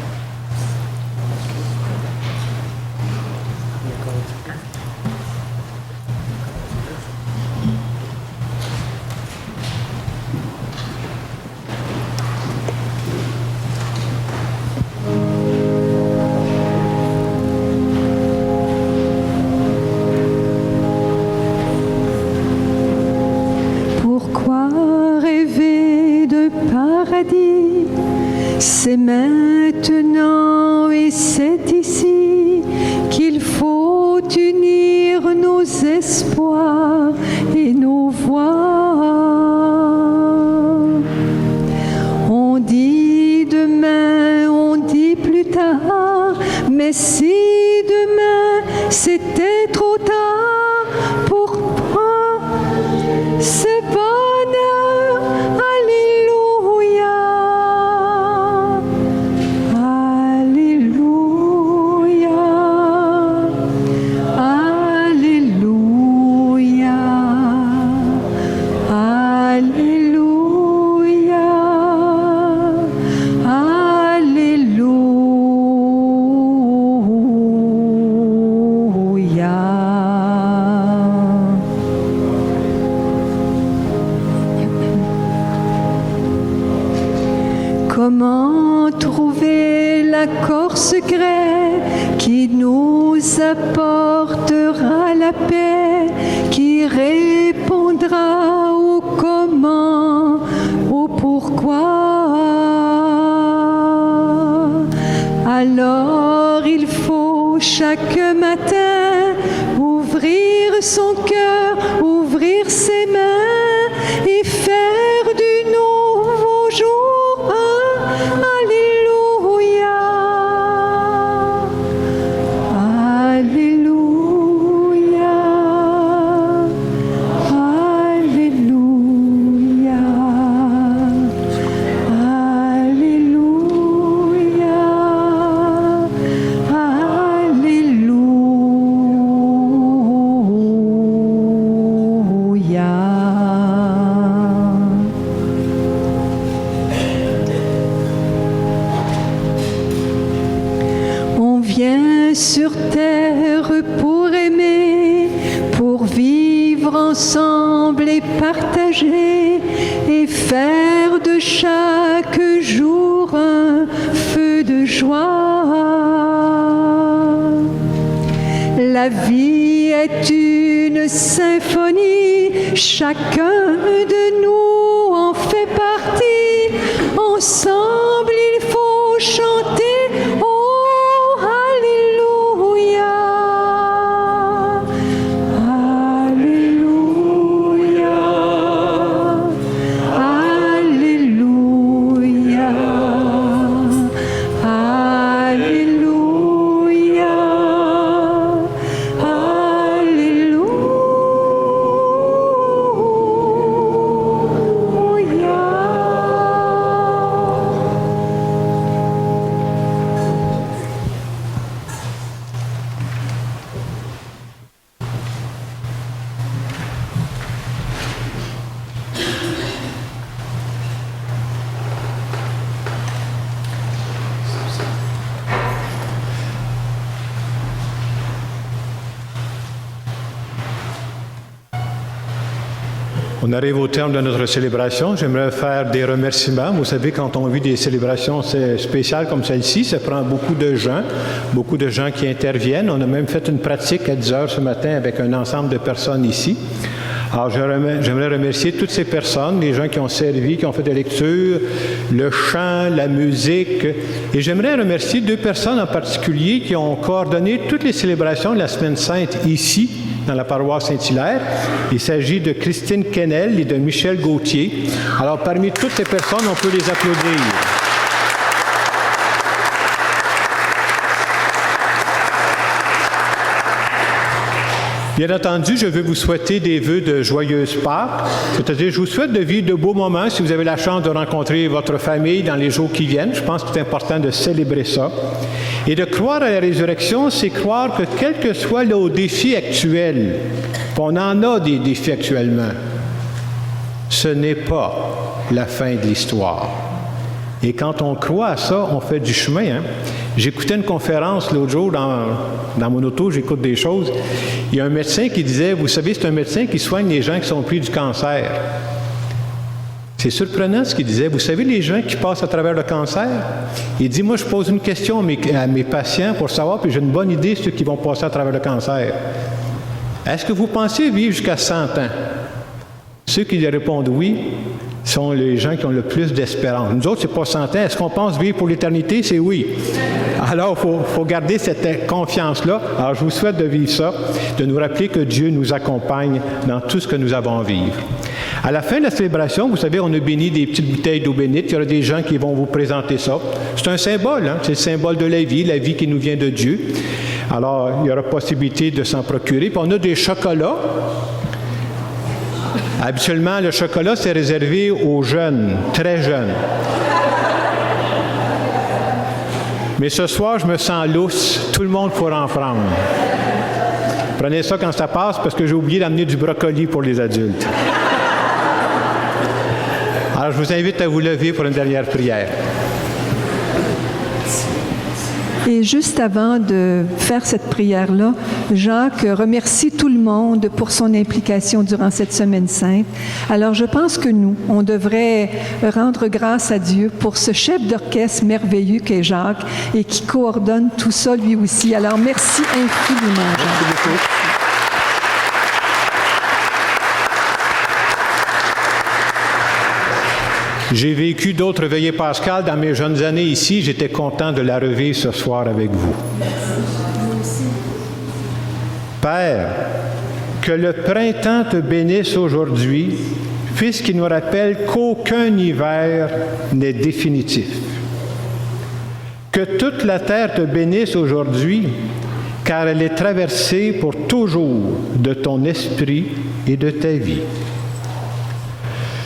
C'est maintenant et c'est ici qu'il faut unir nos espoirs et nos voix. On dit demain, on dit plus tard, mais si demain c'était trop tard, pourquoi ce bonheur? Alléluia. Comment trouver l'accord secret qui nous apportera la paix, qui répondra au comment, au pourquoi? Alors il faut chaque matin ouvrir son cœur, ouvrir ses mains et faire du nouveau jour un Alléluia. Alléluia. Alléluia. Alléluia. On vient sur terre pour aimer, pour vivre ensemble et partager, et faire de chaque jour un feu de joie. La vie est une symphonie, chacun de nous en fait partie. Ensemble, il faut chanter. Oh, Alléluia. Alléluia. Alléluia. Alléluia. Alléluia. On arrive au terme de notre célébration. J'aimerais faire des remerciements. Vous savez, quand on vit des célébrations spéciales comme celle-ci, ça prend beaucoup de gens qui interviennent. On a même fait une pratique à 10 heures ce matin avec un ensemble de personnes ici. Alors, j'aimerais remercier toutes ces personnes, les gens qui ont servi, qui ont fait des lectures, le chant, la musique. Et j'aimerais remercier 2 personnes en particulier qui ont coordonné toutes les célébrations de la Semaine Sainte ici, dans la paroisse Saint-Hilaire. Il s'agit de Christine Kennel et de Michel Gauthier. Alors, parmi toutes ces personnes, on peut les applaudir. Bien entendu, je veux vous souhaiter des vœux de joyeuses Pâques. C'est-à-dire, je vous souhaite de vivre de beaux moments si vous avez la chance de rencontrer votre famille dans les jours qui viennent. Je pense que c'est important de célébrer ça. Et de croire à la résurrection, c'est croire que quel que soit nos défis actuels, on en a des défis actuellement, ce n'est pas la fin de l'histoire. Et quand on croit à ça, on fait du chemin. Hein? J'écoutais une conférence l'autre jour dans mon auto, j'écoute des choses. Il y a un médecin qui disait, vous savez, c'est un médecin qui soigne les gens qui sont pris du cancer. C'est surprenant ce qu'il disait. Vous savez, les gens qui passent à travers le cancer, il dit, moi, je pose une question à mes patients pour savoir, puis j'ai une bonne idée de ceux qui vont passer à travers le cancer. Est-ce que vous pensez vivre jusqu'à 100 ans? Ceux qui répondent oui sont les gens qui ont le plus d'espérance. Nous autres, c'est pas 100 ans. Est-ce qu'on pense vivre pour l'éternité? C'est oui. Alors, il faut garder cette confiance-là. Alors, je vous souhaite de vivre ça, de nous rappeler que Dieu nous accompagne dans tout ce que nous avons à vivre. À la fin de la célébration, vous savez, on a béni des petites bouteilles d'eau bénite. Il y aura des gens qui vont vous présenter ça. C'est un symbole, hein? C'est le symbole de la vie qui nous vient de Dieu. Alors, il y aura possibilité de s'en procurer. Puis, on a des chocolats. Habituellement, le chocolat, c'est réservé aux jeunes, très jeunes. Mais ce soir, je me sens lousse. Tout le monde pourra en prendre. Prenez ça quand ça passe, parce que j'ai oublié d'amener du brocoli pour les adultes. Alors, je vous invite à vous lever pour une dernière prière. Et juste avant de faire cette prière-là, Jacques remercie tout le monde pour son implication durant cette Semaine Sainte. Alors, je pense que nous, on devrait rendre grâce à Dieu pour ce chef d'orchestre merveilleux qu'est Jacques et qui coordonne tout ça lui aussi. Alors, merci infiniment, Jacques. Merci beaucoup. J'ai vécu d'autres veillées pascales dans mes jeunes années ici. J'étais content de la revivre ce soir avec vous. Père, que le printemps te bénisse aujourd'hui, fils qui nous rappelle qu'aucun hiver n'est définitif. Que toute la terre te bénisse aujourd'hui, car elle est traversée pour toujours de ton esprit et de ta vie.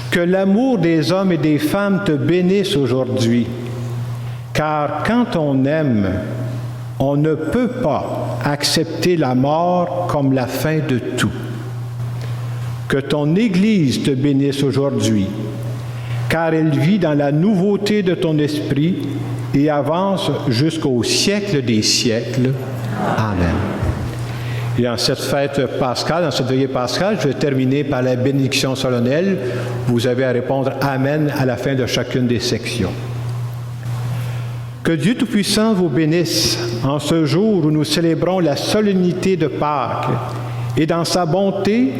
Que l'amour des hommes et des femmes te bénisse aujourd'hui, car quand on aime, on ne peut pas accepter la mort comme la fin de tout. Que ton Église te bénisse aujourd'hui, car elle vit dans la nouveauté de ton esprit et avance jusqu'au siècle des siècles. Amen. Et en cette fête pascale, dans cette veillée pascale, je vais terminer par la bénédiction solennelle. Vous avez à répondre « Amen » à la fin de chacune des sections. Que Dieu Tout-Puissant vous bénisse en ce jour où nous célébrons la solennité de Pâques et dans sa bonté,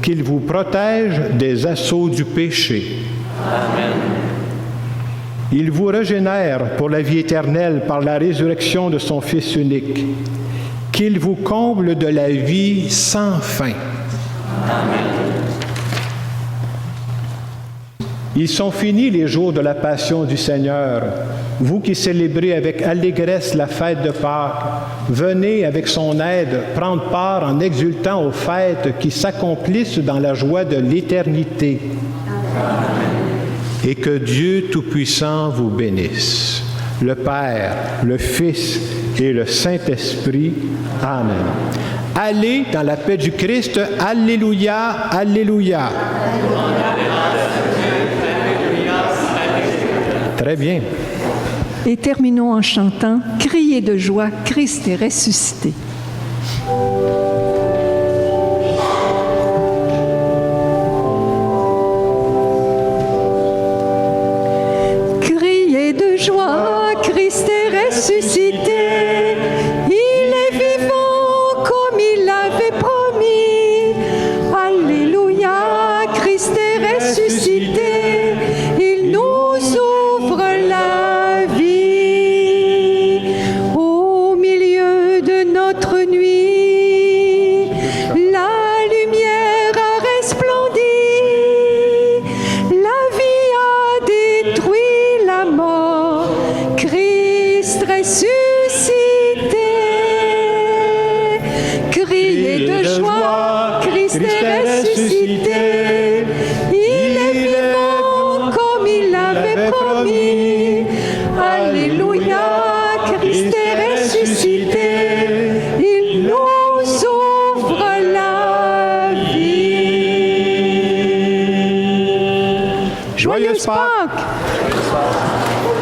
qu'il vous protège des assauts du péché. Amen. Il vous régénère pour la vie éternelle par la résurrection de son Fils unique. Qu'il vous comble de la vie sans fin. Amen. Ils sont finis les jours de la passion du Seigneur. Vous qui célébrez avec allégresse la fête de Pâques, venez avec son aide prendre part en exultant aux fêtes qui s'accomplissent dans la joie de l'éternité. Amen. Et que Dieu Tout-Puissant vous bénisse. Le Père, le Fils et le Saint-Esprit. Amen. Allez dans la paix du Christ. Alléluia, alléluia. Très bien. Et terminons en chantant « Criez de joie, Christ est ressuscité ». est ressuscité. Il est vivant comme il l'avait promis. Alléluia, Christ est ressuscité. Il nous ouvre la vie. Joyeuse Pâques!